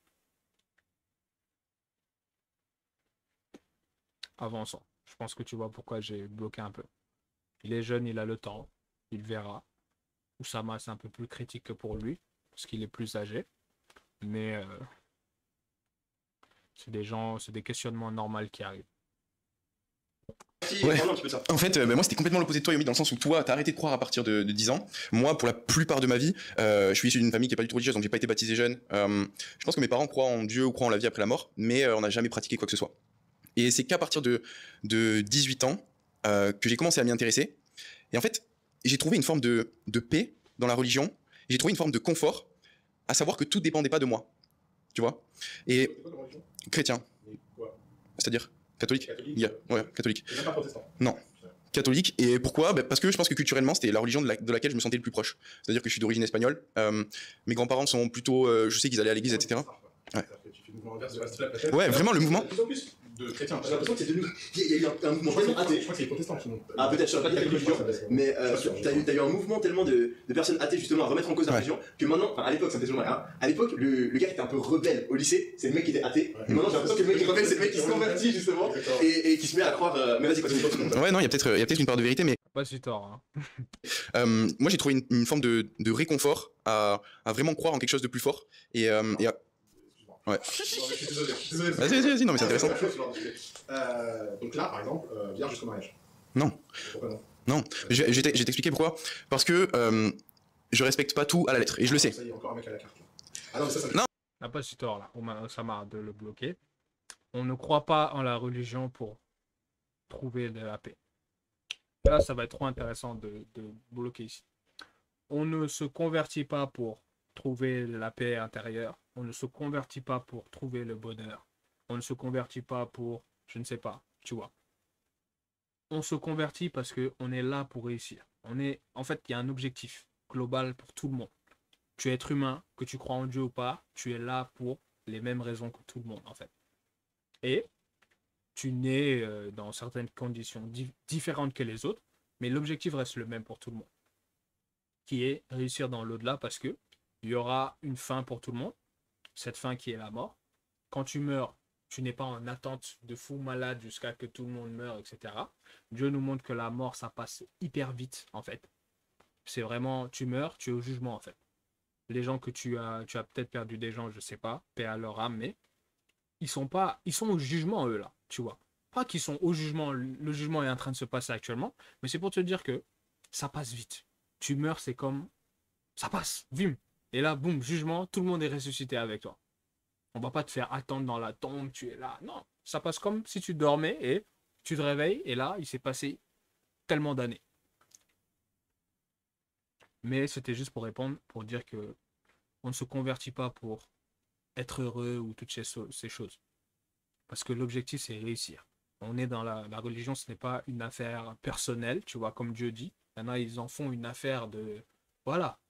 Avançons. Je pense que tu vois pourquoi j'ai bloqué un peu. Il est jeune, il a le temps, il verra. Oussama, c'est un peu plus critique que pour lui, parce qu'il est plus âgé. Mais c'est des questionnements normaux qui arrivent. Ouais. Parle-nous un petit peu de ça. En fait, moi c'était complètement l'opposé de toi, Yomi, dans le sens où toi t'as arrêté de croire à partir de 10 ans. Moi, pour la plupart de ma vie, je suis issu d'une famille qui est pas du tout religieuse, donc j'ai pas été baptisé jeune. Je pense que mes parents croient en Dieu ou croient en la vie après la mort, mais on n'a jamais pratiqué quoi que ce soit. Et c'est qu'à partir de 18 ans que j'ai commencé à m'y intéresser. Et en fait, j'ai trouvé une forme de paix dans la religion. J'ai trouvé une forme de confort, à savoir que tout dépendait pas de moi. Tu vois. Et C'est quoi comme religion? chrétien, Mais quoi? c'est-à-dire catholique. Catholique? Yeah, ouais, catholique. Et même pas protestant? Non. Catholique. Et pourquoi? Parce que je pense que culturellement, c'était la religion de laquelle je me sentais le plus proche. C'est-à-dire que je suis d'origine espagnole. Mes grands-parents sont plutôt... je sais qu'ils allaient à l'église, etc. Ouais. C'est-à-dire que tu fais le mouvement inverse du reste de la planète. Ouais, vraiment, le mouvement... De plus en plus de chrétiens. J'ai l'impression que c'est devenu. Il y a eu un mouvement Je crois tellement athée. que c'est les protestants qui m'ont. Ah, peut-être, je sais pas quelle religion, mais t'as eu un mouvement tellement de personnes athées justement à remettre en cause la Ouais. religion que maintenant, enfin à l'époque, ça me fait toujours mal, hein, à l'époque, le gars qui était un peu rebelle au lycée, c'est le mec qui était athée, et maintenant j'ai l'impression que le mec qui est rebelle, c'est le mec qui se convertit justement, et qui se met à croire. Mais vas-y, continue. Ouais, non, il y a peut-être une part de vérité, mais Pas si tort. Hein. moi j'ai trouvé une forme de réconfort à vraiment croire en quelque chose de plus fort. Et ouais. Je suis désolé. Vas-y, non, mais c'est intéressant. Donc là, par exemple, vierge jusqu'au mariage. Non. Pourquoi non? Non, je vais t'expliquer pourquoi. Parce que je respecte pas tout à la lettre, et je le sais. Ça y est, encore un mec à la carte. Là. Ah non, mais ça me Non. N'a pas si tort là. Ça marre de le bloquer. On ne croit pas en la religion pour trouver de la paix. Là, ça va être trop intéressant de bloquer ici. On ne se convertit pas pour trouver la paix intérieure. On ne se convertit pas pour trouver le bonheur. On ne se convertit pas pour, je ne sais pas, tu vois. On se convertit parce qu'on est là pour réussir. En fait, il y a un objectif global pour tout le monde. Tu es être humain, que tu crois en Dieu ou pas, tu es là pour les mêmes raisons que tout le monde, en fait. Et tu nais dans certaines conditions différentes que les autres, mais l'objectif reste le même pour tout le monde, qui est réussir dans l'au-delà parce que il y aura une fin pour tout le monde, cette fin qui est la mort. Quand tu meurs, tu n'es pas en attente de fou malade jusqu'à que tout le monde meure, etc. Dieu nous montre que la mort, ça passe hyper vite, en fait. C'est vraiment, tu meurs, tu es au jugement, en fait. Les gens que tu as peut-être perdu des gens, je sais pas, paix à leur âme, mais ils sont au jugement, eux, là, tu vois. Pas qu'ils sont au jugement, le jugement est en train de se passer actuellement, mais c'est pour te dire que ça passe vite. Tu meurs, c'est comme, ça passe, vim. Et là, boum, jugement, tout le monde est ressuscité avec toi. On va pas te faire attendre dans la tombe, tu es là. Non, ça passe comme si tu dormais et tu te réveilles et là, il s'est passé tellement d'années. Mais c'était juste pour répondre, pour dire que on ne se convertit pas pour être heureux ou toutes ces choses. Parce que l'objectif, c'est réussir. On est dans la religion, ce n'est pas une affaire personnelle, tu vois, comme Dieu dit. Il y en a, ils en font une affaire de, voilà,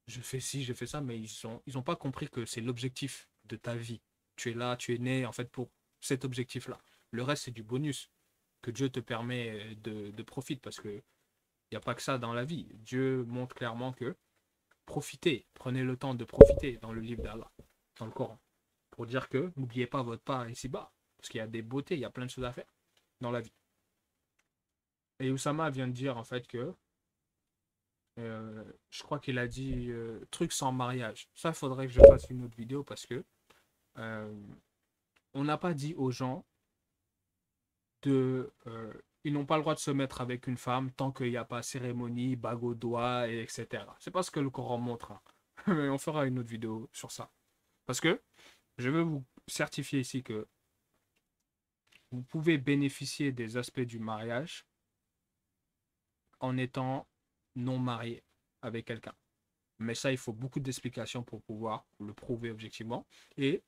je fais ci, je fais ça, mais ils ont pas compris que c'est l'objectif de ta vie. Tu es là, tu es né, en fait, pour cet objectif-là. Le reste, c'est du bonus que Dieu te permet de profiter, parce que il n'y a pas que ça dans la vie. Dieu montre clairement que profitez, prenez le temps de profiter dans le livre d'Allah, dans le Coran, pour dire que n'oubliez pas votre part ici-bas, parce qu'il y a des beautés, il y a plein de choses à faire dans la vie. Et Oussama vient de dire en fait que je crois qu'il a dit truc sans mariage. Ça, il faudrait que je fasse une autre vidéo parce que on n'a pas dit aux gens ils n'ont pas le droit de se mettre avec une femme tant qu'il n'y a pas cérémonie, bague au doigt, etc. C'est pas ce que le Coran montre. Hein. Mais on fera une autre vidéo sur ça. Parce que je veux vous certifier ici que vous pouvez bénéficier des aspects du mariage en étant non marié avec quelqu'un. Mais ça, il faut beaucoup d'explications pour pouvoir le prouver objectivement. Et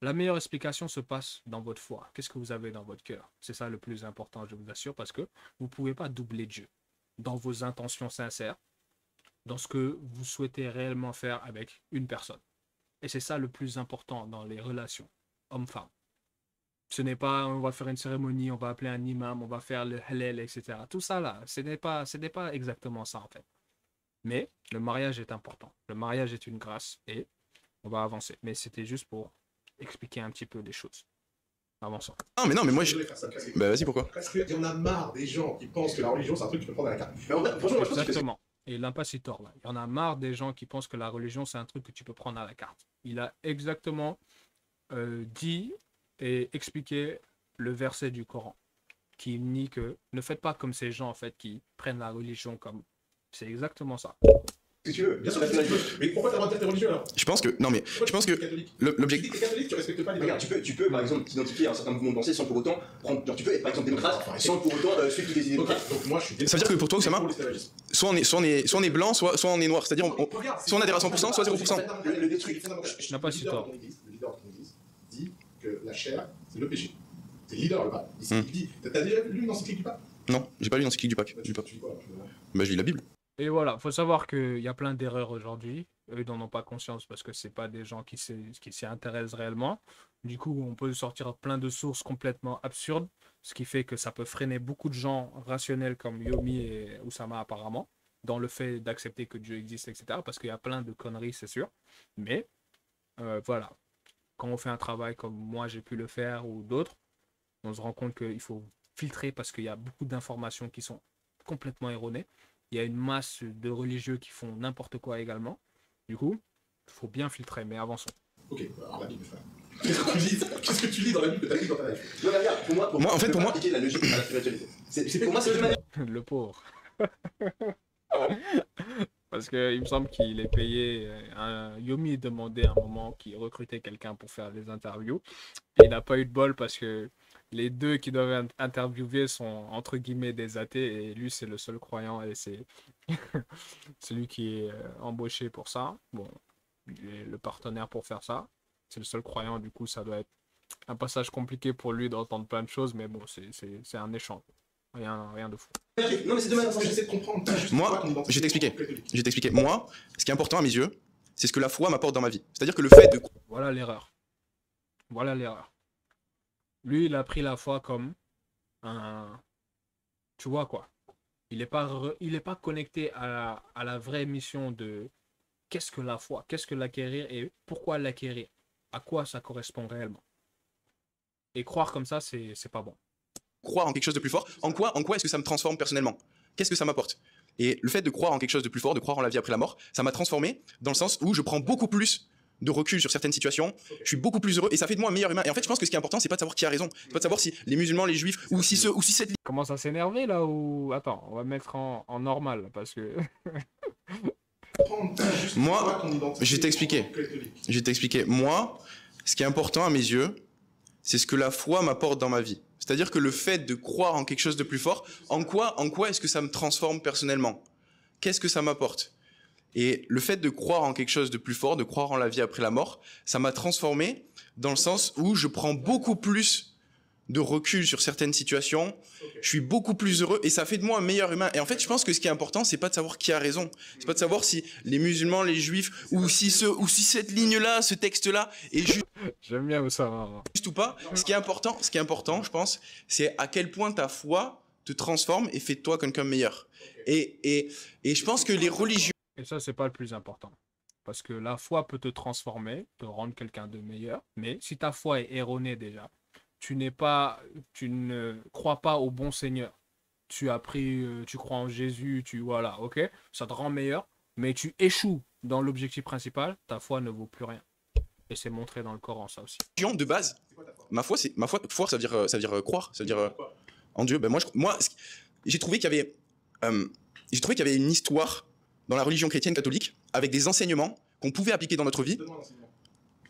la meilleure explication se passe dans votre foi. Qu'est-ce que vous avez dans votre cœur? C'est ça le plus important, je vous assure, parce que vous ne pouvez pas doubler Dieu dans vos intentions sincères, dans ce que vous souhaitez réellement faire avec une personne. Et c'est ça le plus important dans les relations homme-femme. Ce n'est pas on va faire une cérémonie, on va appeler un imam, on va faire le halal, etc. Tout ça là, ce n'est pas exactement ça en fait. Mais le mariage est important. Le mariage est une grâce et on va avancer. Mais c'était juste pour expliquer un petit peu les choses. Avançons. Ah, mais non, mais moi je. voulais faire ça. Bah, vas-y, pourquoi? Parce qu'il y en a marre des gens qui pensent que la religion, c'est un truc que tu peux prendre à la carte. Mais en vrai, franchement, moi, je pense que Exactement. Et l'impacitor, là. Il y en a marre des gens qui pensent que la religion, c'est un truc que tu peux prendre à la carte. Il a exactement dit et expliqué le verset du Coran qui nie que ne faites pas comme ces gens en fait qui prennent la religion comme c'est exactement ça. Si tu veux. Bien sûr que tu veux. Mais pourquoi t'as le droit de dire t'es religieux alors? Je pense que non mais Pourquoi je pense tu que es catholique? l'objectif. Tu dis que t'es catholique, tu respectes pas les Regarde, tu peux par exemple t'identifier à un certain mouvement de pensée sans pour autant prendre. Genre, tu peux être par exemple démocrate sans pour autant suivre toutes les idées Ok, démocrates. donc moi je suis Ça veut dire que pour toi, Oussama, pour l'esclavagisme. soit on est blanc, soit on est noir. C'est-à-dire Regarde, soit on adhère à 100%, soit 0%. Le détruit. Je n'ai pas si tort. Le leader de ton église dit que la chair, c'est le péché. C'est le leader, le pape. Il dit, t'as déjà lu l'encyclique du pape? Non, j'ai pas lu l'encyclique du pape. Tu dis quoi alors? Bah je lis la Bible. Et voilà, faut savoir qu'il y a plein d'erreurs aujourd'hui. Eux, ils n'en ont pas conscience parce que c'est pas des gens qui s'y intéressent réellement. Du coup, on peut sortir plein de sources complètement absurdes, ce qui fait que ça peut freiner beaucoup de gens rationnels comme Yomi et Oussama apparemment, dans le fait d'accepter que Dieu existe, etc. Parce qu'il y a plein de conneries, c'est sûr. Mais voilà, quand on fait un travail comme moi j'ai pu le faire ou d'autres, on se rend compte qu'il faut filtrer parce qu'il y a beaucoup d'informations qui sont complètement erronées. Il y a une masse de religieux qui font n'importe quoi également. Du coup, il faut bien filtrer, mais avançons. Ok, alors la Bible, frère. Qu'est-ce que tu lis dans la Bible que t'as lu dans ta life? Non, mais regarde, pour moi, En fait, tu peux pour pas moi- appliquer la logique à la spiritualité. Pour moi, c'est deux manières. Le pauvre. Parce qu'il me semble qu'il est payé. Yomi demandait à un moment qu'il recrutait quelqu'un pour faire les interviews. Il n'a pas eu de bol parce que les deux qui doivent interviewer sont entre guillemets des athées et lui c'est le seul croyant et c'est celui qui est embauché pour ça. Bon, il est le partenaire pour faire ça. C'est le seul croyant, du coup ça doit être un passage compliqué pour lui d'entendre plein de choses, mais bon, c'est un échange. Rien de fou. Non, mais c'est deux manières. J'essaie de comprendre. Moi, je vais t'expliquer. Moi, ce qui est important à mes yeux, c'est ce que la foi m'apporte dans ma vie. C'est-à-dire que le fait de Voilà l'erreur. Voilà l'erreur. Lui, il a pris la foi comme un... Tu vois quoi? Il n'est pas connecté à la vraie mission de qu'est-ce que la foi, qu'est-ce que l'acquérir et pourquoi l'acquérir, à quoi ça correspond réellement. Et croire comme ça, c'est pas bon. croire en quelque chose de plus fort, en quoi est-ce que ça me transforme personnellement? Qu'est-ce que ça m'apporte? Et le fait de croire en quelque chose de plus fort, de croire en la vie après la mort, ça m'a transformé dans le sens où je prends beaucoup plus de recul sur certaines situations, je suis beaucoup plus heureux et ça fait de moi un meilleur humain. Et en fait, je pense que ce qui est important, c'est pas de savoir qui a raison, c'est pas de savoir si les musulmans, les juifs ou si cette Commence à s'énerver là ou... Attends, on va mettre en normal parce que... Moi, je vais t'expliquer. Moi, ce qui est important à mes yeux, c'est ce que la foi m'apporte dans ma vie. C'est-à-dire que le fait de croire en quelque chose de plus fort, en quoi est-ce que ça me transforme personnellement? Qu'est-ce que ça m'apporte? Et le fait de croire en quelque chose de plus fort, de croire en la vie après la mort, ça m'a transformé dans le sens où je prends beaucoup plus de recul sur certaines situations, je suis beaucoup plus heureux et ça fait de moi un meilleur humain. Et en fait, je pense que ce qui est important, c'est pas de savoir qui a raison, c'est pas de savoir si les musulmans, les juifs, ou si cette ligne-là, ce texte-là est juste J'aime bien ça. ou pas. Ce qui est important, je pense, c'est à quel point ta foi te transforme et fait de toi quelqu'un de meilleur. Et je pense que les religions... Et ça, c'est pas le plus important. Parce que la foi peut te transformer, te rendre quelqu'un de meilleur. Mais si ta foi est erronée déjà, tu ne crois pas au bon Seigneur. Tu crois en Jésus, voilà, ok, ça te rend meilleur, mais tu échoues dans l'objectif principal, ta foi ne vaut plus rien. Et c'est montré dans le Coran, ça aussi. de base, ma foi, ça veut dire croire, ça veut dire en Dieu. Ben moi, j'ai trouvé qu'il y avait une histoire dans la religion chrétienne catholique avec des enseignements qu'on pouvait appliquer dans notre vie.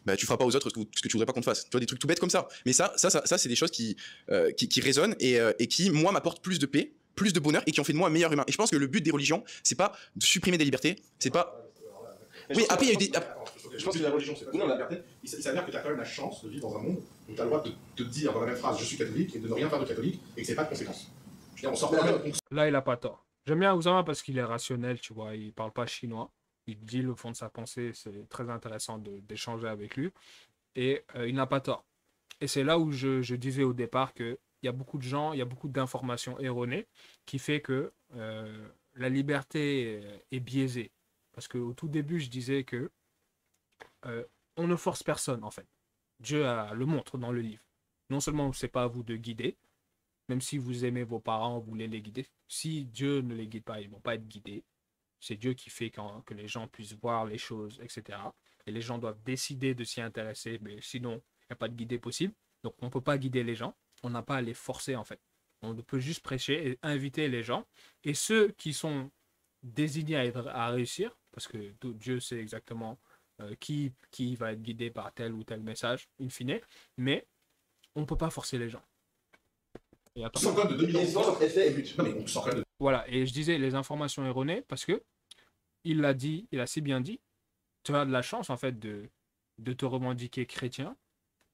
Bah, tu feras pas aux autres ce que tu voudrais pas qu'on te fasse. Tu vois, des trucs tout bêtes comme ça. Mais ça c'est des choses qui résonnent et qui, moi, m'apportent plus de paix, plus de bonheur et qui ont fait de moi un meilleur humain. Et je pense que le but des religions, c'est pas de supprimer des libertés, c'est pas... Oui, après, il y a eu des... Je pense que la religion, c'est pas la liberté. Il s'avère que tu as quand même la chance de vivre dans un monde où tu as le droit de te dire dans la même phrase je suis catholique et de ne rien faire de catholique et que c'est pas de conséquences. Je veux dire, on sort pas même. Là, il a pas tort. J'aime bien Oussama parce qu'il est rationnel, tu vois, il parle pas chinois. Il dit le fond de sa pensée, c'est très intéressant d'échanger avec lui. Et il n'a pas tort. Et c'est là où je disais au départ qu'il y a beaucoup de gens, il y a beaucoup d'informations erronées qui fait que la liberté est biaisée. Parce qu'au tout début, je disais que on ne force personne, en fait. Dieu le montre dans le livre. Non seulement c'est pas à vous de guider, même si vous aimez vos parents, vous voulez les guider. Si Dieu ne les guide pas, ils ne vont pas être guidés. C'est Dieu qui fait que les gens puissent voir les choses, etc. Et les gens doivent décider de s'y intéresser, mais sinon, il n'y a pas de guidée possible. Donc, on ne peut pas guider les gens. On n'a pas à les forcer, en fait. On peut juste prêcher et inviter les gens. Et ceux qui sont désignés à réussir, parce que Dieu sait exactement qui va être guidé par tel ou tel message, in fine, mais on ne peut pas forcer les gens. Et On sort quand même de 2000 ans différence entre effet et but. Non, mais on sort quand même de. voilà, et je disais les informations erronées parce que il l'a dit, il a si bien dit, tu as de la chance en fait de te revendiquer chrétien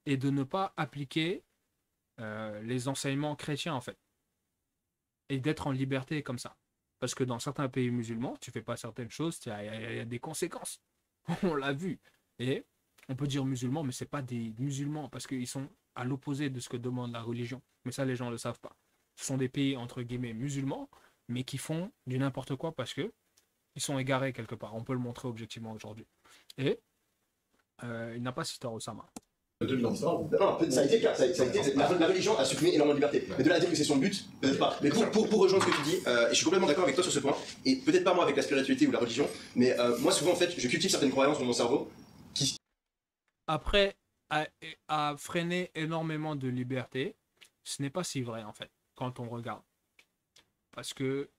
et de ne pas appliquer les enseignements chrétiens en fait. Et d'être en liberté comme ça. Parce que dans certains pays musulmans, tu fais pas certaines choses, il y a des conséquences. On l'a vu. Et on peut dire musulmans, mais c'est pas des musulmans parce qu'ils sont à l'opposé de ce que demande la religion. Mais ça, les gens ne le savent pas. Ce sont des pays entre guillemets musulmans, mais qui font du n'importe quoi parce que ils sont égarés quelque part. On peut le montrer objectivement aujourd'hui. Et il n'a pas cité Osama. 2000 ans d'histoire. Non, ça a été le cas. La religion a supprimé énormément de liberté. Mais de là à dire que c'est son but, peut-être pas. Mais pour rejoindre ce que tu dis, et je suis complètement d'accord avec toi sur ce point, et peut-être pas moi avec la spiritualité ou la religion, mais moi souvent en fait, je cultive certaines croyances dans mon cerveau. Après, à freiner énormément de liberté, ce n'est pas si vrai en fait, quand on regarde. Parce que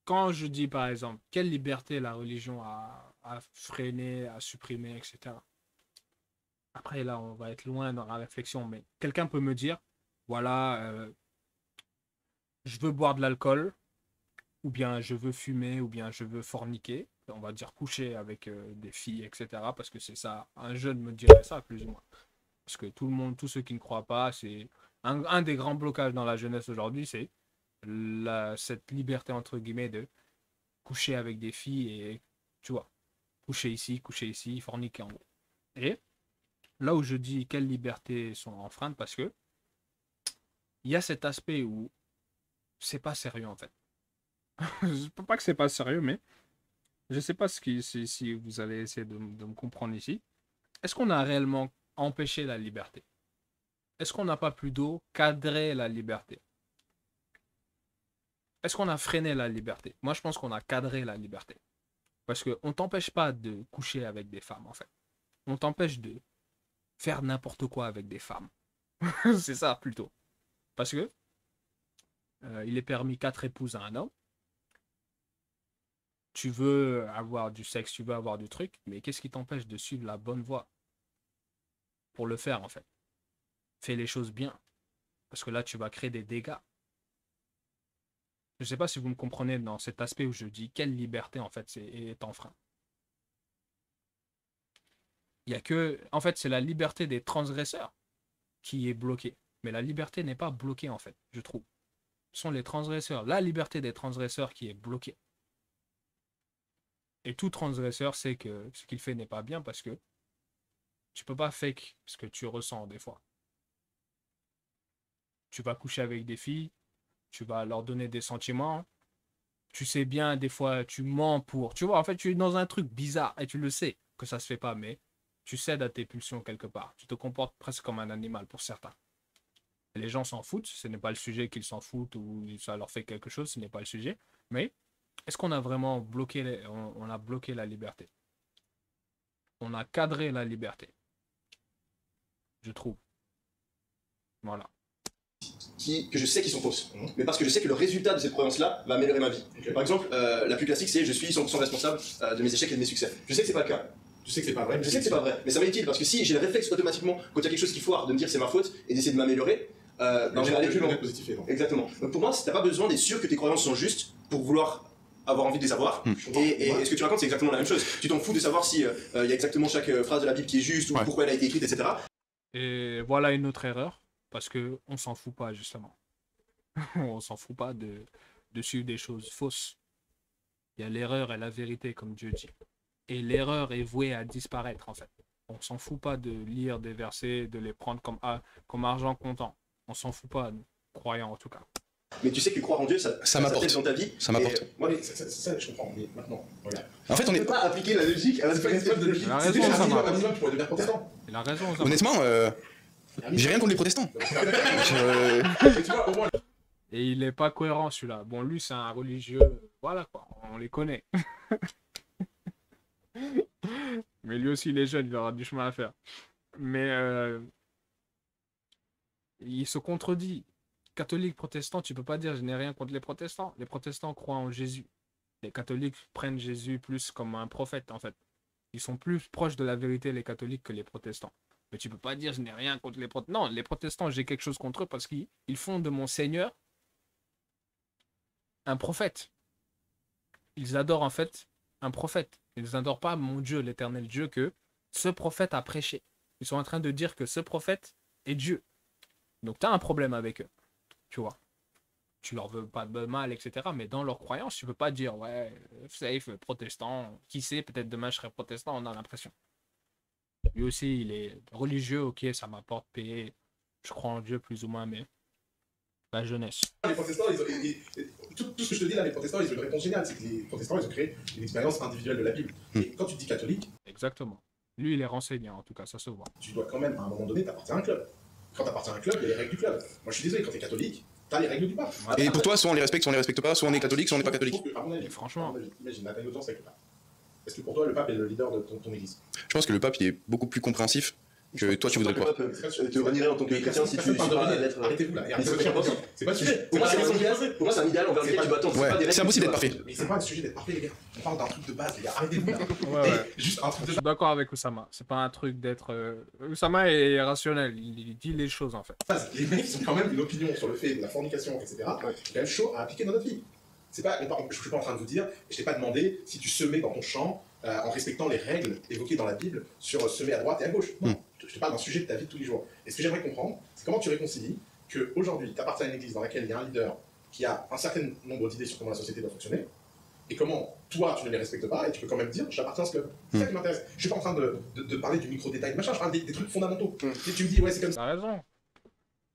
quand je dis par exemple, quelle liberté la religion a freiné, a supprimé, etc. Après là, on va être loin dans la réflexion, mais quelqu'un peut me dire, voilà, je veux boire de l'alcool, ou bien je veux fumer, ou bien je veux forniquer, on va dire coucher avec des filles, etc. Parce que c'est ça, un jeune me dirait ça, plus ou moins. Parce que tout le monde, tous ceux qui ne croient pas, c'est un des grands blocages dans la jeunesse aujourd'hui, c'est cette liberté, entre guillemets, de coucher avec des filles et, tu vois, coucher ici, forniquer en gros. Et là où je dis quelles libertés sont enfreintes, parce que il y a cet aspect où c'est pas sérieux en fait. Je peux pas que c'est pas sérieux, mais je sais pas si vous allez essayer de me comprendre ici. Est-ce qu'on a réellement empêché la liberté? Est-ce qu'on n'a pas plutôt cadré la liberté? Est-ce qu'on a freiné la liberté? Moi, je pense qu'on a cadré la liberté. Parce qu'on ne t'empêche pas de coucher avec des femmes, en fait. On t'empêche de faire n'importe quoi avec des femmes. C'est ça, plutôt. Parce que il est permis 4 épouses à un homme. Tu veux avoir du sexe, tu veux avoir du truc, mais qu'est-ce qui t'empêche de suivre la bonne voie pour le faire, en fait? Fais les choses bien. Parce que là, tu vas créer des dégâts. Je ne sais pas si vous me comprenez dans cet aspect où je dis quelle liberté, en fait, est enfreinte. Il y a que... En fait, c'est la liberté des transgresseurs qui est bloquée. Mais la liberté n'est pas bloquée, en fait, je trouve. Ce sont les transgresseurs. La liberté des transgresseurs qui est bloquée. Et tout transgresseur sait que ce qu'il fait n'est pas bien parce que tu peux pas fake ce que tu ressens des fois. Tu vas coucher avec des filles, tu vas leur donner des sentiments. Tu sais bien, des fois, tu mens pour... Tu vois, en fait, tu es dans un truc bizarre et tu le sais que ça se fait pas, mais tu cèdes à tes pulsions quelque part. Tu te comportes presque comme un animal pour certains. Et les gens s'en foutent, ce n'est pas le sujet qu'ils s'en foutent ou ça leur fait quelque chose, ce n'est pas le sujet. Mais est-ce qu'on a vraiment bloqué, on a bloqué la liberté? On a cadré la liberté, je trouve. Voilà. Que je sais qu'ils sont fausses, mais parce que je sais que le résultat de cette croyance-là va améliorer ma vie. Par exemple, la plus classique, c'est je suis 100% responsable de mes échecs et de mes succès. Je sais que c'est pas le cas. Tu sais que c'est pas vrai. Je sais que c'est pas vrai, mais ça m'est utile parce que si j'ai le réflexe automatiquement quand il y a quelque chose qui foire de me dire c'est ma faute et d'essayer de m'améliorer, ben, je vais aller plus loin. Exactement. Donc pour moi, t'as pas besoin d'être sûr que tes croyances sont justes pour vouloir avoir envie de les avoir. Et ce que tu racontes, c'est exactement la même chose. Tu t'en fous de savoir si y a exactement chaque phrase de la Bible qui est juste ou pourquoi elle a été écrite, etc. Et voilà une autre erreur, parce que on s'en fout pas justement. On s'en fout pas de suivre des choses fausses. Il y a l'erreur et la vérité, comme Dieu dit. Et l'erreur est vouée à disparaître, en fait. On s'en fout pas de lire des versets, de les prendre comme argent comptant. On s'en fout pas, croyant en tout cas. Mais tu sais que croire en Dieu, ça m'apporte dans ta vie. Ça m'apporte. Ouais, mais ça, je comprends. Mais maintenant, regarde. En fait, on Tu est peux pas appliquer la logique à la C'est pas une épreuve de logique. Il a C'est raison, déjà ça un minimum, marche. un minimum, tu pourrais devenir protestant. Il a raison. ça. honnêtement, j'ai rien contre les protestants. Et tu vois, au moins, Et il est pas cohérent celui-là. Bon, lui, c'est un religieux. Voilà quoi, on les connaît. Mais lui aussi, il est jeune, il aura du chemin à faire. Mais il se contredit. catholique, protestant, tu peux pas dire je n'ai rien contre les protestants. Les protestants croient en Jésus. Les catholiques prennent Jésus plus comme un prophète, en fait. Ils sont plus proches de la vérité, les catholiques, que les protestants. Mais tu peux pas dire je n'ai rien contre les protestants. Non, les protestants, j'ai quelque chose contre eux parce qu'ils font de mon Seigneur un prophète. Ils adorent en fait un prophète. Ils n'adorent pas mon Dieu, l'éternel Dieu, que ce prophète a prêché. Ils sont en train de dire que ce prophète est Dieu. Donc tu as un problème avec eux, tu vois. Tu leur veux pas de mal, etc. Mais dans leur croyance, tu peux pas dire, ouais, safe, protestant. Qui sait, peut-être demain je serai protestant, on a l'impression. Lui aussi, il est religieux, ok, ça m'apporte paix. Je crois en Dieu plus ou moins, mais la jeunesse. Les protestants, tout ce que je te dis là, les protestants, ils ont une réponse géniale. C'est que les protestants, ils ont créé une expérience individuelle de la Bible. Et quand tu dis catholique, exactement. Lui, il est renseigné, en tout cas, ça se voit. Tu dois quand même, à un moment donné, t'appartiens à un club. Quand t'appartiens à un club, il y a les règles du club. Moi, je suis désolé, quand t'es catholique, t'as les règles du pape. Et pour toi, soit on les respecte, soit on les respecte pas, soit on est catholique, soit on n'est pas catholique. Et franchement, imagine, t'as une audience avec le pape. Est-ce que pour toi, le pape est le leader de ton église? Je pense que le pape, il est beaucoup plus compréhensif que toi, tu voudrais le croire. te renierais en tant que chrétien si tu suis pas d'être. Arrêtez-vous là. C'est pas le sujet. Pour moi, c'est un idéal envers lequel tu dois attendre. Ouais, c'est impossible d'être parfait. Mais c'est pas un sujet d'être parfait, les gars. On parle d'un truc de base, les gars. Arrêtez-vous là. ouais. Juste un truc de Je suis d'accord avec Oussama. C'est pas un truc d'être. Oussama est rationnel. Il dit les choses en fait. base. Les mecs, ils ont quand même une opinion sur le fait de la fornication, etc. C'est quand même chaud à appliquer dans notre vie. C'est pas, je suis pas en train de vous dire, et je t'ai pas demandé si tu semais dans ton champ en respectant les règles évoquées dans la Bible sur semer à droite et à gauche. Non, je te parle d'un sujet de ta vie de tous les jours. Et ce que j'aimerais comprendre, c'est comment tu réconcilies qu'aujourd'hui, tu appartiens à une église dans laquelle il y a un leader qui a un certain nombre d'idées sur comment la société doit fonctionner, et comment toi, tu ne les respectes pas, et tu peux quand même dire, j'appartiens à ce club. C'est ça qui m'intéresse. Je suis pas en train de parler du micro-détail, machin, je parle des trucs fondamentaux. Et tu me dis, ouais, c'est comme ça. T'as raison.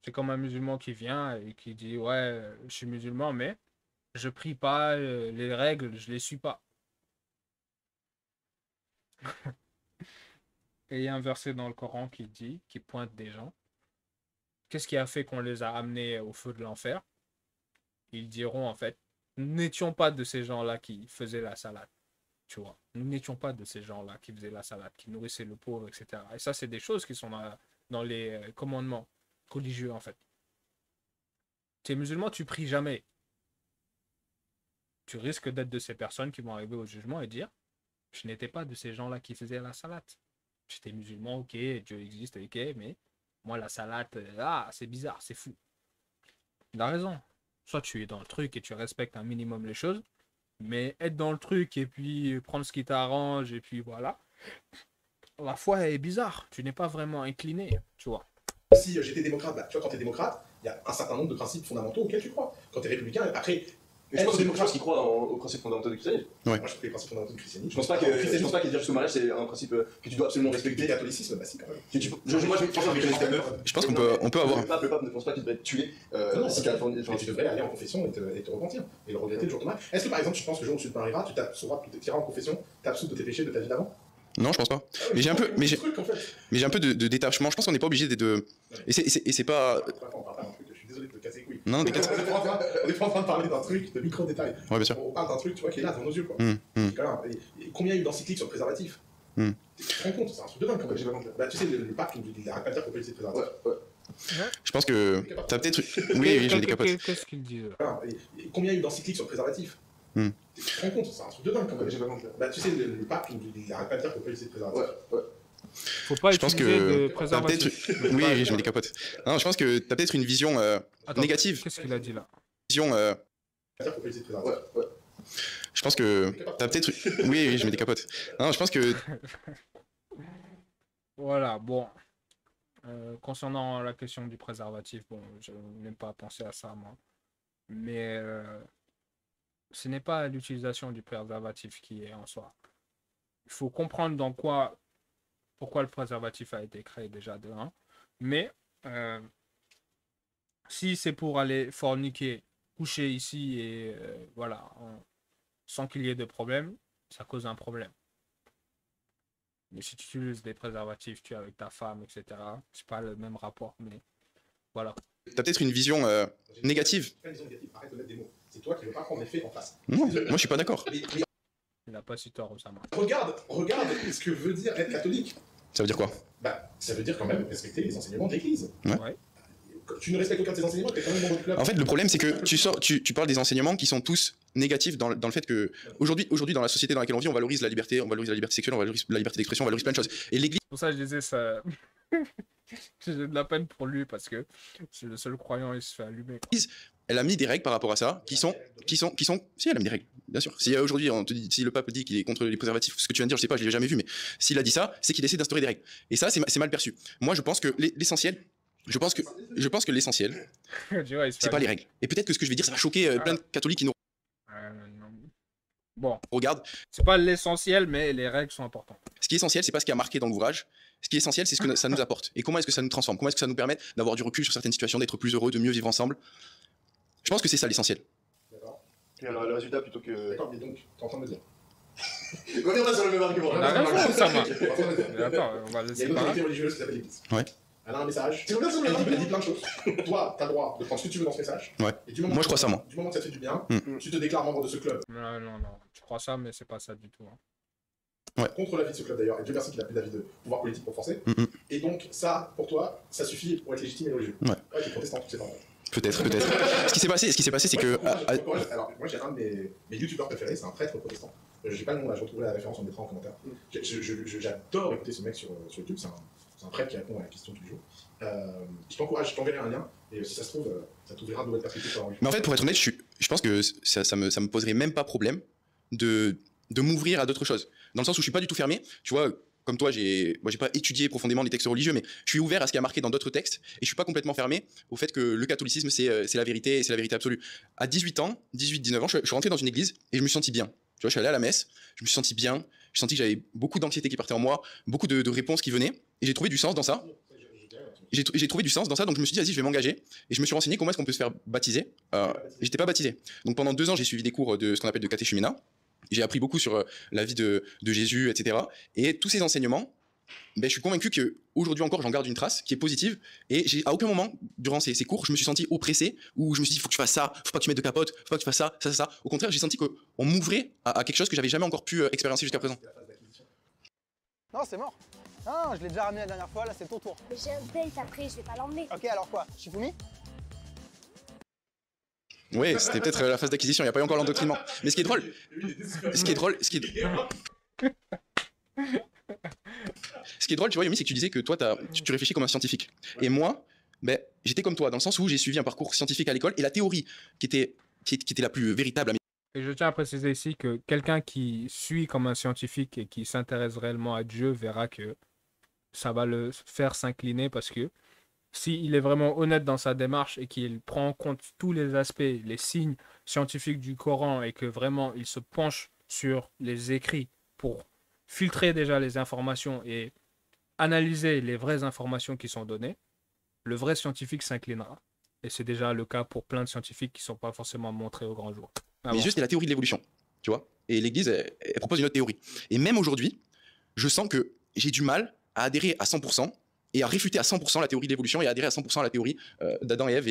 C'est comme un musulman qui vient et qui dit, ouais, je suis musulman, mais je prie pas, les règles, je les suis pas. Et il y a un verset dans le Coran qui pointe des gens. Qu'est-ce qui a fait qu'on les a amenés au feu de l'enfer? Ils diront en fait, nous n'étions pas de ces gens-là qui faisaient la salade. Tu vois, nous n'étions pas de ces gens-là qui faisaient la salade, qui nourrissaient le pauvre, etc. Et ça, c'est des choses qui sont dans les commandements religieux en fait. Tu es musulman, tu pries jamais. Tu risques d'être de ces personnes qui vont arriver au jugement et dire, je n'étais pas de ces gens-là qui faisaient la salade. J'étais musulman, ok, Dieu existe, ok, mais moi la salade, c'est bizarre, c'est fou. Il a raison. Soit tu es dans le truc et tu respectes un minimum les choses, mais être dans le truc et puis prendre ce qui t'arrange et puis voilà, la foi est bizarre. Tu n'es pas vraiment incliné, tu vois. Si j'étais démocrate, bah, tu vois, quand tu es démocrate, il y a un certain nombre de principes fondamentaux auxquels tu crois. Quand tu es républicain, après. Mais je pense que c'est beaucoup de gens qui croient aux principes fondamentaux du christianisme. Moi, je crois que les principes fondamentaux du christianisme. Je pense pas que dire jusqu'au mariage, c'est un principe que tu dois absolument respecter. Le catholicisme, bah si, quand même. Je pense qu'on peut avoir. Le pape ne pense pas qu'il devrait être tué. Si tu devrais aller en confession et te repentir. Et le regretter le jour de mariage. Est-ce que par exemple, tu penses que le jour où tu te marieras, tu iras en confession, t'absous de tes péchés de ta vie d'avant? Non, je pense pas. Mais j'ai un peu, mais j'ai un peu de détachement. Je pense qu'on n'est pas obligé de. Et c'est pas. On parle pas d'un truc, je suis désolé de te casser les couilles. Non, On n'est pas en train de parler d'un truc de micro-détail. Ouais, bien sûr. On parle d'un truc, tu vois, qui est là, devant nos yeux, quoi. Et combien il y a eu d'encycliques sur le préservatif? Tu te rends compte, c'est un truc de dingue quand même. Bah, tu sais, le pape, il arrête pas de dire qu'on peut utiliser le préservatif. Je pense que t'as peut-être. Oui, je me décapote. Qu'est-ce qu'il dit Combien il y a eu d'encycliques sur le préservatif? Tu te rends compte, c'est un truc de dingue quand même. Bah, tu sais, le pape, il arrête pas de dire qu'on peut utiliser le préservatif. Faut pas je pense utiliser que de préservatif. oui, je me décapote. Non, je pense que t'as peut-être une vision négative. Qu'est-ce qu'il a dit là? Vision. Je pense que t'as peut-être. Oui, je me décapote. Non, je pense que. Voilà, bon. Concernant la question du préservatif, bon, je n'aime pas penser à ça, moi. Mais ce n'est pas l'utilisation du préservatif qui est en soi. Il faut comprendre pourquoi le préservatif a été créé déjà de 1. Mais si c'est pour aller forniquer, coucher ici et voilà, sans qu'il y ait de problème, ça cause un problème. Mais si tu utilises des préservatifs, tu es avec ta femme, etc., c'est pas le même rapport, mais voilà. T'as peut-être une vision négative. C'est pas une vision négative, arrête de mettre des mots. C'est toi qui veux pas prendre les faits en face. Non, moi je suis pas d'accord. Il n'a pas si tort, Oussama. Regarde ce que veut dire être catholique. Ça veut dire quoi? Bah, ça veut dire quand même respecter les enseignements de l'Église. Ouais. tu ne respectes aucun de ces enseignements, tu es quand même membre du club. En fait, le problème, c'est que tu parles des enseignements qui sont tous négatifs dans le fait que aujourd'hui, dans la société dans laquelle on vit, on valorise la liberté sexuelle, on valorise la liberté d'expression, on valorise plein de choses. Et l'Église, C'est pour ça que je disais ça. J'ai de la peine pour lui parce que c'est le seul croyant, il se fait allumer. Quoi. elle a mis des règles par rapport à ça qui sont. Si, elle a mis des règles, bien sûr. Si aujourd'hui, si le pape dit qu'il est contre les préservatifs, ce que tu viens de dire, je sais pas, je l'ai jamais vu, mais s'il a dit ça, c'est qu'il essaie d'instaurer des règles. Et ça, c'est mal perçu. Moi, je pense que l'essentiel. Je pense que l'essentiel, Tu vois, il se c'est fait pas les allumer. règles. Et peut-être que ce que je vais dire, ça va choquer plein de catholiques qui nous Non. Bon, regardent. c'est pas l'essentiel, mais les règles sont importantes. Ce qui est essentiel, c'est pas ce qui a marqué dans l'ouvrage. Ce qui est essentiel, c'est ce que ça nous apporte. Et comment est-ce que ça nous transforme? Comment est-ce que ça nous permet d'avoir du recul sur certaines situations, d'être plus heureux, de mieux vivre ensemble? Je pense que c'est ça l'essentiel. D'accord. Et alors, le résultat, plutôt que. D'accord, mais donc, t'es en train de me dire. On est sur le même argument. On a raison, ça va. T'es en train de me dire. Mais attends, on va Il y a laisser une parler. autorité religieuse qui s'appelle l'Église. Ouais. Elle a un message. C'est bien, c'est bien. Elle dit plein de choses. Toi, t'as le droit de prendre ce que tu veux dans ce message. Ouais. Et du moment Moi, je crois ça, moi. Du moment que ça te fait du bien, Mm. tu te déclares membre de ce club. Non. Tu crois ça, mais c'est pas ça du tout. Hein. Contre l'avis de ce club d'ailleurs. Et Dieu merci qu'il a plus d'avis de pouvoir politique pour forcer. Mhm. Et donc, ça, pour toi, ça suffit pour être légitime et religieux. Ouais. Ouais, t'es protestant, tu sais pas en fait. Peut-être. Ce qui s'est passé, c'est que. Alors, moi, j'ai un de mes youtubeurs préférés, c'est un prêtre protestant. J'ai pas le nom là, je retrouverai la référence, on le mettra en commentaire. J'adore écouter ce mec sur YouTube, c'est un prêtre qui répond à la question tous les jours. Je t'encourage, je t'enverrai un lien, et si ça se trouve, ça t'ouvrira de nouvelles perspectives sur la religion. Mais en fait, pour être honnête, je pense que ça me poserait même pas problème de m'ouvrir à d'autres choses. Dans le sens où je suis pas du tout fermé. Tu vois, comme toi, moi j'ai pas étudié profondément les textes religieux, mais je suis ouvert à ce qui est marqué dans d'autres textes, et je suis pas complètement fermé au fait que le catholicisme c'est la vérité, et c'est la vérité absolue. À 18 ans, 18-19 ans, je suis rentré dans une église et je me suis senti bien. Tu vois, je suis allé à la messe, je me suis senti bien, j'ai senti que j'avais beaucoup d'anxiété qui partait en moi, beaucoup de réponses qui venaient, et j'ai trouvé du sens dans ça. J'ai trouvé du sens dans ça, donc je me suis dit, vas-y, je vais m'engager. Et je me suis renseigné comment est-ce qu'on peut se faire baptiser. J'étais pas baptisé. Donc pendant 2 ans, j'ai suivi des cours de ce qu'on appelle de catéchuménat. J'ai appris beaucoup sur la vie de Jésus, etc. Et tous ces enseignements, je suis convaincu qu'aujourd'hui encore, j'en garde une trace qui est positive. Et à aucun moment, durant ces cours, je me suis senti oppressé, ou je me suis dit, faut que tu fasses ça, faut pas que tu mettes de capote, faut pas que tu fasses ça. Au contraire, j'ai senti qu'on m'ouvrait à quelque chose que j'avais jamais encore pu expérimenter jusqu'à présent. Non, c'est mort. Non, je l'ai déjà ramené la dernière fois, là c'est ton tour. Mais j'ai un date après, je vais pas l'emmener. Ok, alors quoi? Shifumi? Oui, c'était peut-être la phase d'acquisition, il n'y a pas eu encore l'endoctrinement. Mais ce qui est drôle, tu vois, Yomi, c'est que tu disais que toi, tu réfléchis comme un scientifique. Et moi, j'étais comme toi, dans le sens où j'ai suivi un parcours scientifique à l'école, et la théorie qui était la plus véritable à mes Et je tiens à préciser ici que quelqu'un qui suit comme un scientifique et qui s'intéresse réellement à Dieu verra que ça va le faire s'incliner parce que s'il est vraiment honnête dans sa démarche et qu'il prend en compte tous les aspects, les signes scientifiques du Coran et que vraiment il se penche sur les écrits pour filtrer déjà les informations et analyser les vraies informations qui sont données, le vrai scientifique s'inclinera. Et c'est déjà le cas pour plein de scientifiques qui ne sont pas forcément montrés au grand jour. Ah Mais bon. juste, c'est la théorie de l'évolution, tu vois. Et l'Église, elle propose une autre théorie. Et même aujourd'hui, je sens que j'ai du mal à adhérer à 100% et à réfuter à 100% la théorie de l'évolution et à adhérer à 100% à la théorie d'Adam et Ève.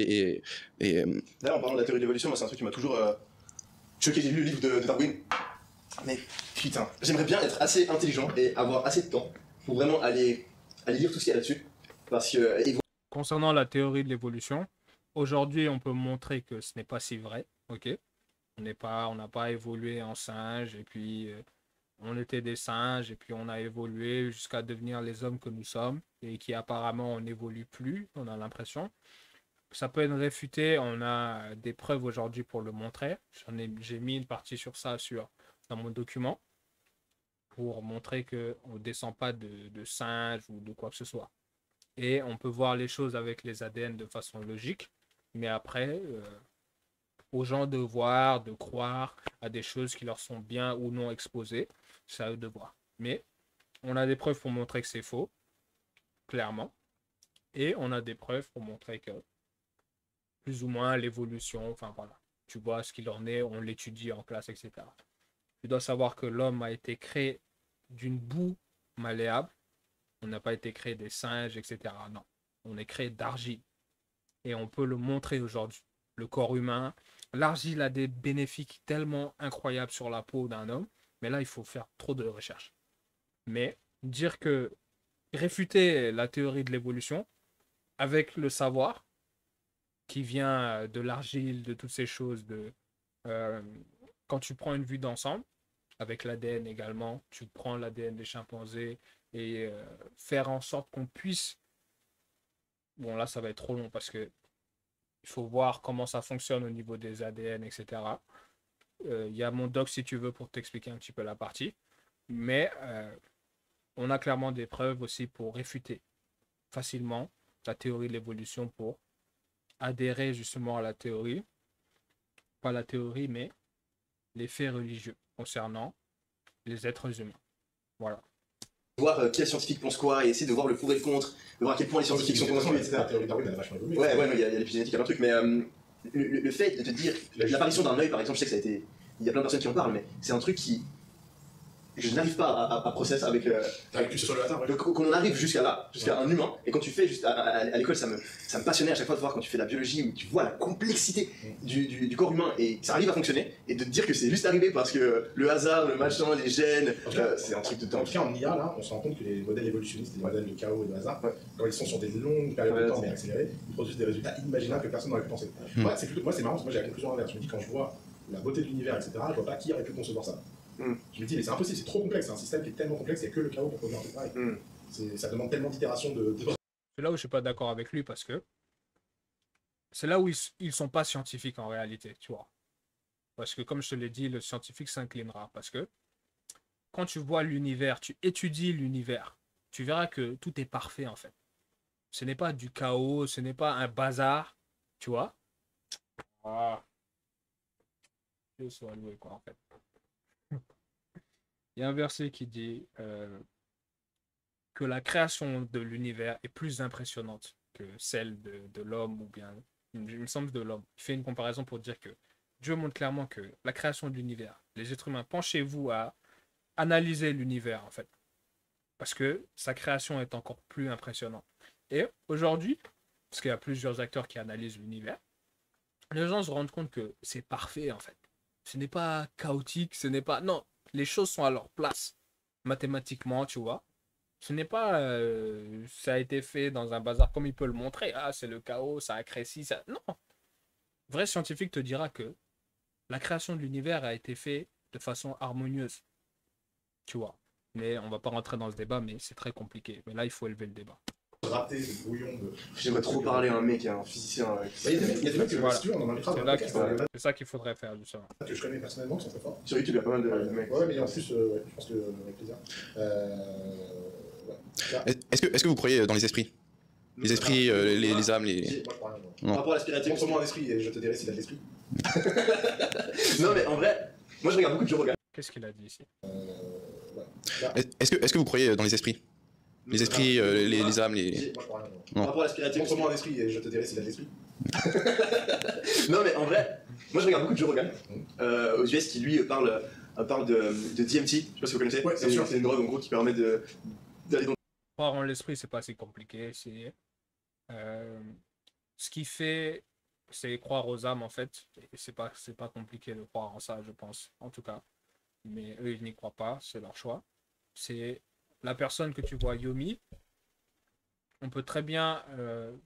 D'ailleurs, en parlant de la théorie de l'évolution, moi, c'est un truc qui m'a toujours choqué. J'ai lu le livre de Darwin. Mais putain, j'aimerais bien être assez intelligent et avoir assez de temps pour vraiment aller lire tout ce qu'il y a là-dessus. Parce que. Concernant la théorie de l'évolution, aujourd'hui, on peut montrer que ce n'est pas si vrai. Ok, on n'a pas évolué en singe et puis on était des singes et puis on a évolué jusqu'à devenir les hommes que nous sommes et qui apparemment on n'évolue plus, on a l'impression. Ça peut être réfuté, on a des preuves aujourd'hui pour le montrer. J'ai mis une partie sur ça dans mon document pour montrer qu'on ne descend pas de singes ou de quoi que ce soit. Et on peut voir les choses avec les ADN de façon logique, mais après, aux gens de voir, de croire à des choses qui leur sont bien ou non exposées, c'est à eux de voir. Mais on a des preuves pour montrer que c'est faux, clairement, et on a des preuves pour montrer que plus ou moins l'évolution, enfin voilà, tu vois ce qu'il en est, on l'étudie en classe, etc. Tu dois savoir que l'homme a été créé d'une boue malléable. On n'a pas été créé des singes, etc. Non, on est créé d'argile. Et on peut le montrer aujourd'hui. Le corps humain, l'argile a des bénéfices tellement incroyables sur la peau d'un homme. Mais là, il faut faire trop de recherches. Mais réfuter la théorie de l'évolution avec le savoir, qui vient de l'argile, de toutes ces choses. Euh, Quand tu prends une vue d'ensemble, avec l'ADN également, tu prends l'ADN des chimpanzés et faire en sorte qu'on puisse... Bon, là, ça va être trop long parce que il faut voir comment ça fonctionne au niveau des ADN, etc. Il y a mon doc, si tu veux, pour t'expliquer un petit peu la partie. Mais on a clairement des preuves aussi pour réfuter facilement la théorie de l'évolution, pour adhérer justement à la théorie. Pas la théorie, mais les faits religieux concernant les êtres humains. Voilà. Voir quel scientifique pense quoi et essayer de voir le pour et le contre, de voir à quel point les scientifiques sont convaincus, etc. La théorie Darwin, elle a vachement évolué. Ouais, il y a l'épigénétique, il y a plein de trucs, mais le fait de te dire, l'apparition d'un œil par exemple, je sais que ça a été. Il y a plein de personnes qui en parlent, mais c'est un truc qui. Je n'arrive pas à process avec. Avec que ce soit le hasard, ouais. Qu'on en arrive jusqu'à là, jusqu'à un humain, et quand tu fais juste à l'école, ça me passionnait à chaque fois de voir quand tu fais de la biologie où tu vois la complexité du corps humain et ça arrive à fonctionner, et de te dire que c'est juste arrivé parce que le hasard, le machin, les gènes, c'est un truc de En dingue. tout cas, en IA, là, on se rend compte que les modèles évolutionnistes, les modèles de chaos et de hasard, quand ils sont sur des longues périodes de temps mais accélérées, ils produisent des résultats inimaginables que personne n'aurait pu penser. Moi, c'est marrant parce que moi j'ai la conclusion inverse. Je me dis, quand je vois la beauté de l'univers, etc., je vois pas qui aurait pu concevoir ça. Je me dis, mais c'est impossible, c'est trop complexe, c'est un système qui est tellement complexe, il n'y a que le chaos pour produire un truc pareil. Ça demande tellement d'itérations de. C'est là où je suis pas d'accord avec lui parce que c'est là où ils sont pas scientifiques en réalité, tu vois. Parce que comme je te l'ai dit, le scientifique s'inclinera. Parce que quand tu vois l'univers, tu étudies l'univers, tu verras que tout est parfait en fait. Ce n'est pas du chaos, ce n'est pas un bazar, tu vois. Ah. Je suis alloué quoi en fait. Il y a un verset qui dit que la création de l'univers est plus impressionnante que celle de l'homme, ou bien, il me semble, de l'homme. Il fait une comparaison pour dire que Dieu montre clairement que la création de l'univers, les êtres humains, penchez-vous à analyser l'univers en fait. Parce que sa création est encore plus impressionnante. Et aujourd'hui, parce qu'il y a plusieurs acteurs qui analysent l'univers, les gens se rendent compte que c'est parfait en fait. Ce n'est pas chaotique, ce n'est pas... Non, les choses sont à leur place, mathématiquement, tu vois. Ce n'est pas... ça a été fait dans un bazar comme il peut le montrer. Ah, c'est le chaos, ça a créé ci, ça... Non. Vrai scientifique te dira que la création de l'univers a été faite de façon harmonieuse. Tu vois. Mais on va pas rentrer dans ce débat, mais c'est très compliqué. Mais là, il faut élever le débat. Raté, ce brouillon de. J'aimerais trop parler à un mec, un physicien. Il y a des mecs que Voilà. si tu veux, on en invitera dans le C'est podcast. c'est ça qu'il faudrait faire, justement. Que je connais personnellement, qui sont très forts. Sur YouTube, il y a pas mal de mecs. Ouais, mais en plus, ouais, je pense que avec plaisir. Ouais. Est-ce que vous croyez dans les esprits? Les esprits, les âmes, les... Si, moi je crois rien. Par rapport à l'aspiratif. Montre-moi un esprit et je te dirai s'il a de l'esprit. Non, mais en vrai, moi je regarde beaucoup de Joe Rogan. Qu'est-ce qu'il a dit ici? Est-ce que vous croyez dans les esprits? Les esprits, les âmes, les... Si, moi je crois rien. Par rapport à l'aspiratif. Montre-moi un esprit et je te dirai s'il a de l'esprit. Non, mais en vrai, moi je regarde beaucoup de Joe Rogan aux US qui lui parle de DMT. Je sais pas si vous connaissez. Ouais, bien sûr. C'est une drogue en gros qui permet d'aller dans. Croire en l'esprit, c'est pas si compliqué. Ce qui fait, c'est croire aux âmes en fait. Et c'est pas compliqué de croire en ça, je pense, en tout cas. Mais eux, ils n'y croient pas, c'est leur choix. C'est la personne que tu vois, Yomi. On peut très bien,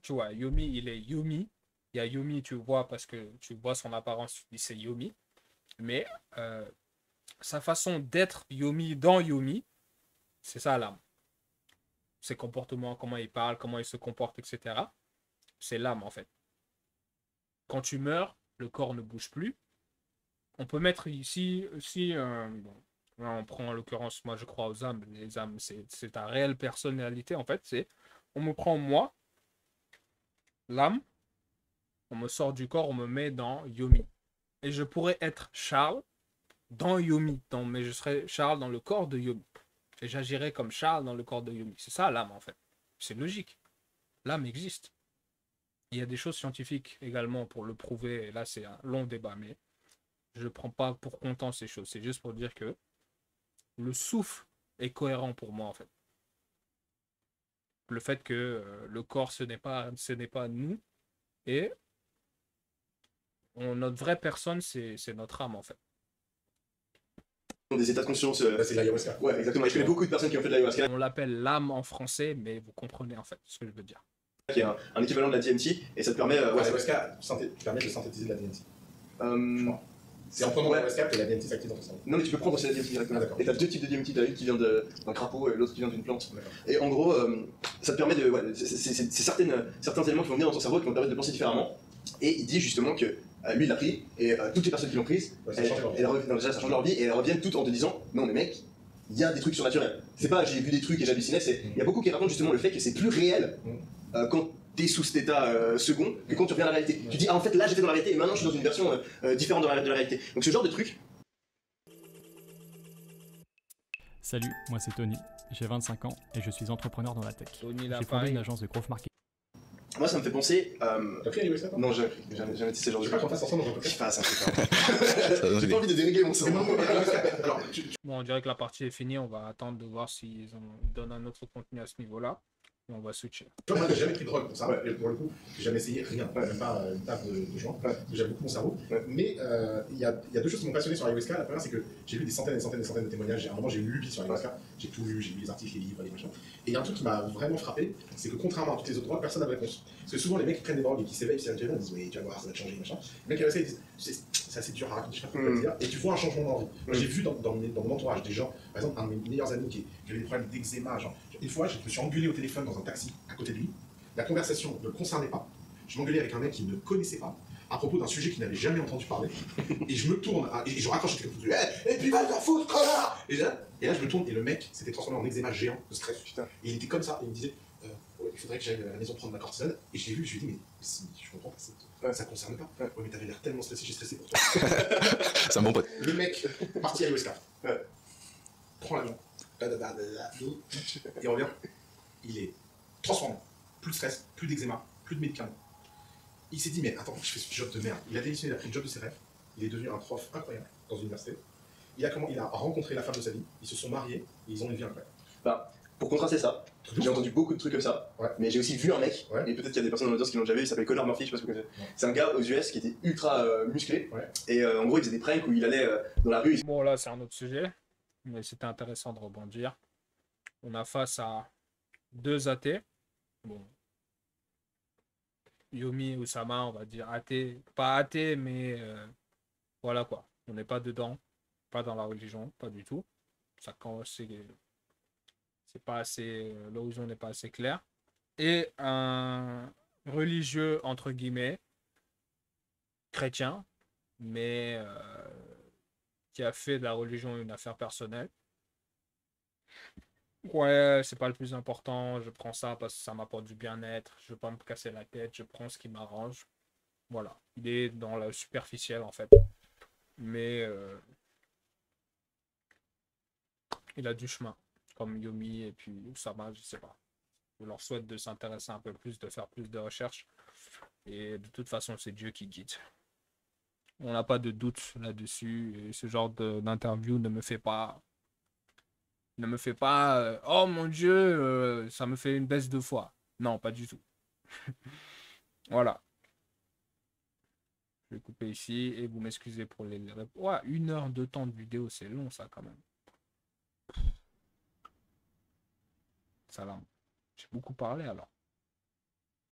tu vois, Yomi, il est Yomi. Il y a Yomi, tu vois, parce que tu vois son apparence, tu dis c'est Yomi. Mais sa façon d'être Yomi dans Yomi, c'est ça l'âme. Ses comportements, comment il parle, comment il se comporte, etc. C'est l'âme en fait. Quand tu meurs, le corps ne bouge plus. On peut mettre ici aussi, bon, là on prend en l'occurrence, moi je crois aux âmes. Les âmes, c'est ta réelle personnalité en fait. On me prend moi, l'âme, on me sort du corps, on me met dans Yomi. Et je pourrais être Charles dans Yomi, mais je serais Charles dans le corps de Yomi. Et j'agirais comme Charles dans le corps de Yomi. C'est ça l'âme en fait. C'est logique. L'âme existe. Il y a des choses scientifiques également pour le prouver. Et là c'est un long débat, mais je ne prends pas pour content ces choses. C'est juste pour dire que le souffle est cohérent pour moi en fait. Le fait que le corps ce n'est pas nous. Et notre vraie personne c'est notre âme en fait. Des états de conscience. C'est l'ayahuasca. Ouais, exactement. Et je connais beaucoup de personnes qui ont fait de l'ayahuasca. On l'appelle l'âme en français, mais vous comprenez en fait ce que je veux dire. qui est un équivalent de la DMT, et ça te permet. Ouais, l'ayahuasca permet de synthétiser de la DMT. Je crois. C'est en prenant l'ayahuasca que la DMT s'active dans ton cerveau. Non, mais tu peux prendre aussi la DMT directement. Ah, d'accord. Et t'as 2 types de DMT, t'as une qui vient d'un crapaud et l'autre qui vient d'une plante. Et en gros, ça te permet de. Ouais, c'est certains éléments qui vont venir dans ton cerveau qui vont te permettre de penser différemment. Et il dit justement que lui il l'a pris, et toutes les personnes qui l'ont prise, ça change leur vie, et elles reviennent toutes en te disant non, mais mec, il y a des trucs surnaturels. C'est pas j'ai vu des trucs et j'hallucinais, il y a beaucoup qui racontent justement le fait que c'est plus réel quand t'es sous cet état second que quand tu reviens à la réalité. Tu dis ah en fait là j'étais dans la réalité et maintenant je suis dans une version différente de la réalité. Donc ce genre de truc. Salut, moi c'est Tony, j'ai 25 ans et je suis entrepreneur dans la tech. J'ai fondé une agence de growth marketing. Moi ça me fait penser. T'as pris l'ayahuasca? Non, jamais testé ce genre de truc. Je sais pas qu'on fasse ensemble dans un podcast. Je fasse un peu. J'ai pas envie de dérégler mon cerveau. Alors, Bon, on dirait que la partie est finie. On va attendre de voir s'ils donnent un autre contenu à ce niveau-là. Et on va switcher. toi, moi, j'ai jamais pris de drogue pour ça. Et pour le coup, j'ai jamais essayé rien, même pas une table de joint. J'aime beaucoup mon cerveau. Mais il y a 2 choses qui m'ont passionné sur l'ayahuasca. La première, c'est que j'ai lu des centaines et des centaines et des centaines de témoignages. À un moment, j'ai eu une lubie sur l'ayahuasca. J'ai tout lu, j'ai lu les articles, les livres, les machins. Et il y a un truc qui m'a vraiment frappé, c'est que contrairement à toutes les autres drogues, personne n'a de réponse. Parce que souvent, les mecs qui prennent des drogues et qui s'éveillent spirituellement, ils disent oui, tu vas voir, ça va te changer, machin. Les mecs l'ayahuasca, ils disent c'est assez dur à raconter, je sais pas comment le dire. Et tu vois un changement dans la vie. Moi, j'ai vu dans mon entourage des gens, par exemple, un de mes meilleurs amis qui avait des problèmes d'eczéma. Une fois, je me suis engueulé au téléphone dans un taxi à côté de lui. La conversation ne le concernait pas. Je m'engueulais avec un mec qui ne connaissait pas à propos d'un sujet qu'il n'avait jamais entendu parler. Et je me tourne et je raccroche quelque chose. Et puis va te faire foutre, connard! Et là, je me tourne et le mec s'était transformé en eczéma géant de stress. Putain. Et il était comme ça. Et il me disait ouais, il faudrait que j'aille à la maison prendre ma cortisone. Et je l'ai vu, je lui ai dit mais si, je comprends pas, ça concerne pas. Ouais, mais t'avais l'air tellement stressé, j'ai stressé pour toi. C'est un bon pote. Le mec, parti à l'ayahuasca. Prend l'avion. Il revient. Il est transformé. Plus de stress, plus d'eczéma, plus de médicaments. Il s'est dit, mais attends, je fais ce job de merde. Il a démissionné, il a pris le job de ses rêves. Il est devenu un prof incroyable dans une université. Il a rencontré la femme de sa vie. Ils se sont mariés et ils ont une vie incroyable. Bah, pour contraster ça, j'ai entendu beaucoup de trucs comme ça, mais j'ai aussi vu un mec, et peut-être qu'il y a des personnes dans l'audience qui l'ont déjà vu, il s'appelle Connor Murphy, je sais pas si vous connaissez. C'est un gars aux US qui était ultra musclé, et en gros il faisait des pranks où il allait dans la rue. Bon, là c'est un autre sujet, mais c'était intéressant de rebondir. On a face à 2 athées. Bon. Yomi ou Sama, on va dire athée, pas athée, mais voilà quoi. On n'est pas dedans, pas dans la religion, pas du tout. Ça, quand c'est pas assez, l'horizon n'est pas assez clair. Et un religieux entre guillemets chrétien, mais qui a fait de la religion une affaire personnelle. Ouais, c'est pas le plus important, je prends ça parce que ça m'apporte du bien-être, je veux pas me casser la tête, je prends ce qui m'arrange. Voilà, il est dans le superficiel en fait. Mais il a du chemin, comme Yomi et puis Usama, je sais pas. Je leur souhaite de s'intéresser un peu plus, de faire plus de recherches. Et de toute façon, c'est Dieu qui guide. On n'a pas de doute là-dessus. Et ce genre d'interview ne me fait pas oh mon Dieu, ça me fait une baisse de foi. Non, pas du tout. Voilà. Je vais couper ici et vous m'excusez pour les... Ouais, 1 heure de temps de vidéo, c'est long ça quand même. Salam. J'ai beaucoup parlé alors.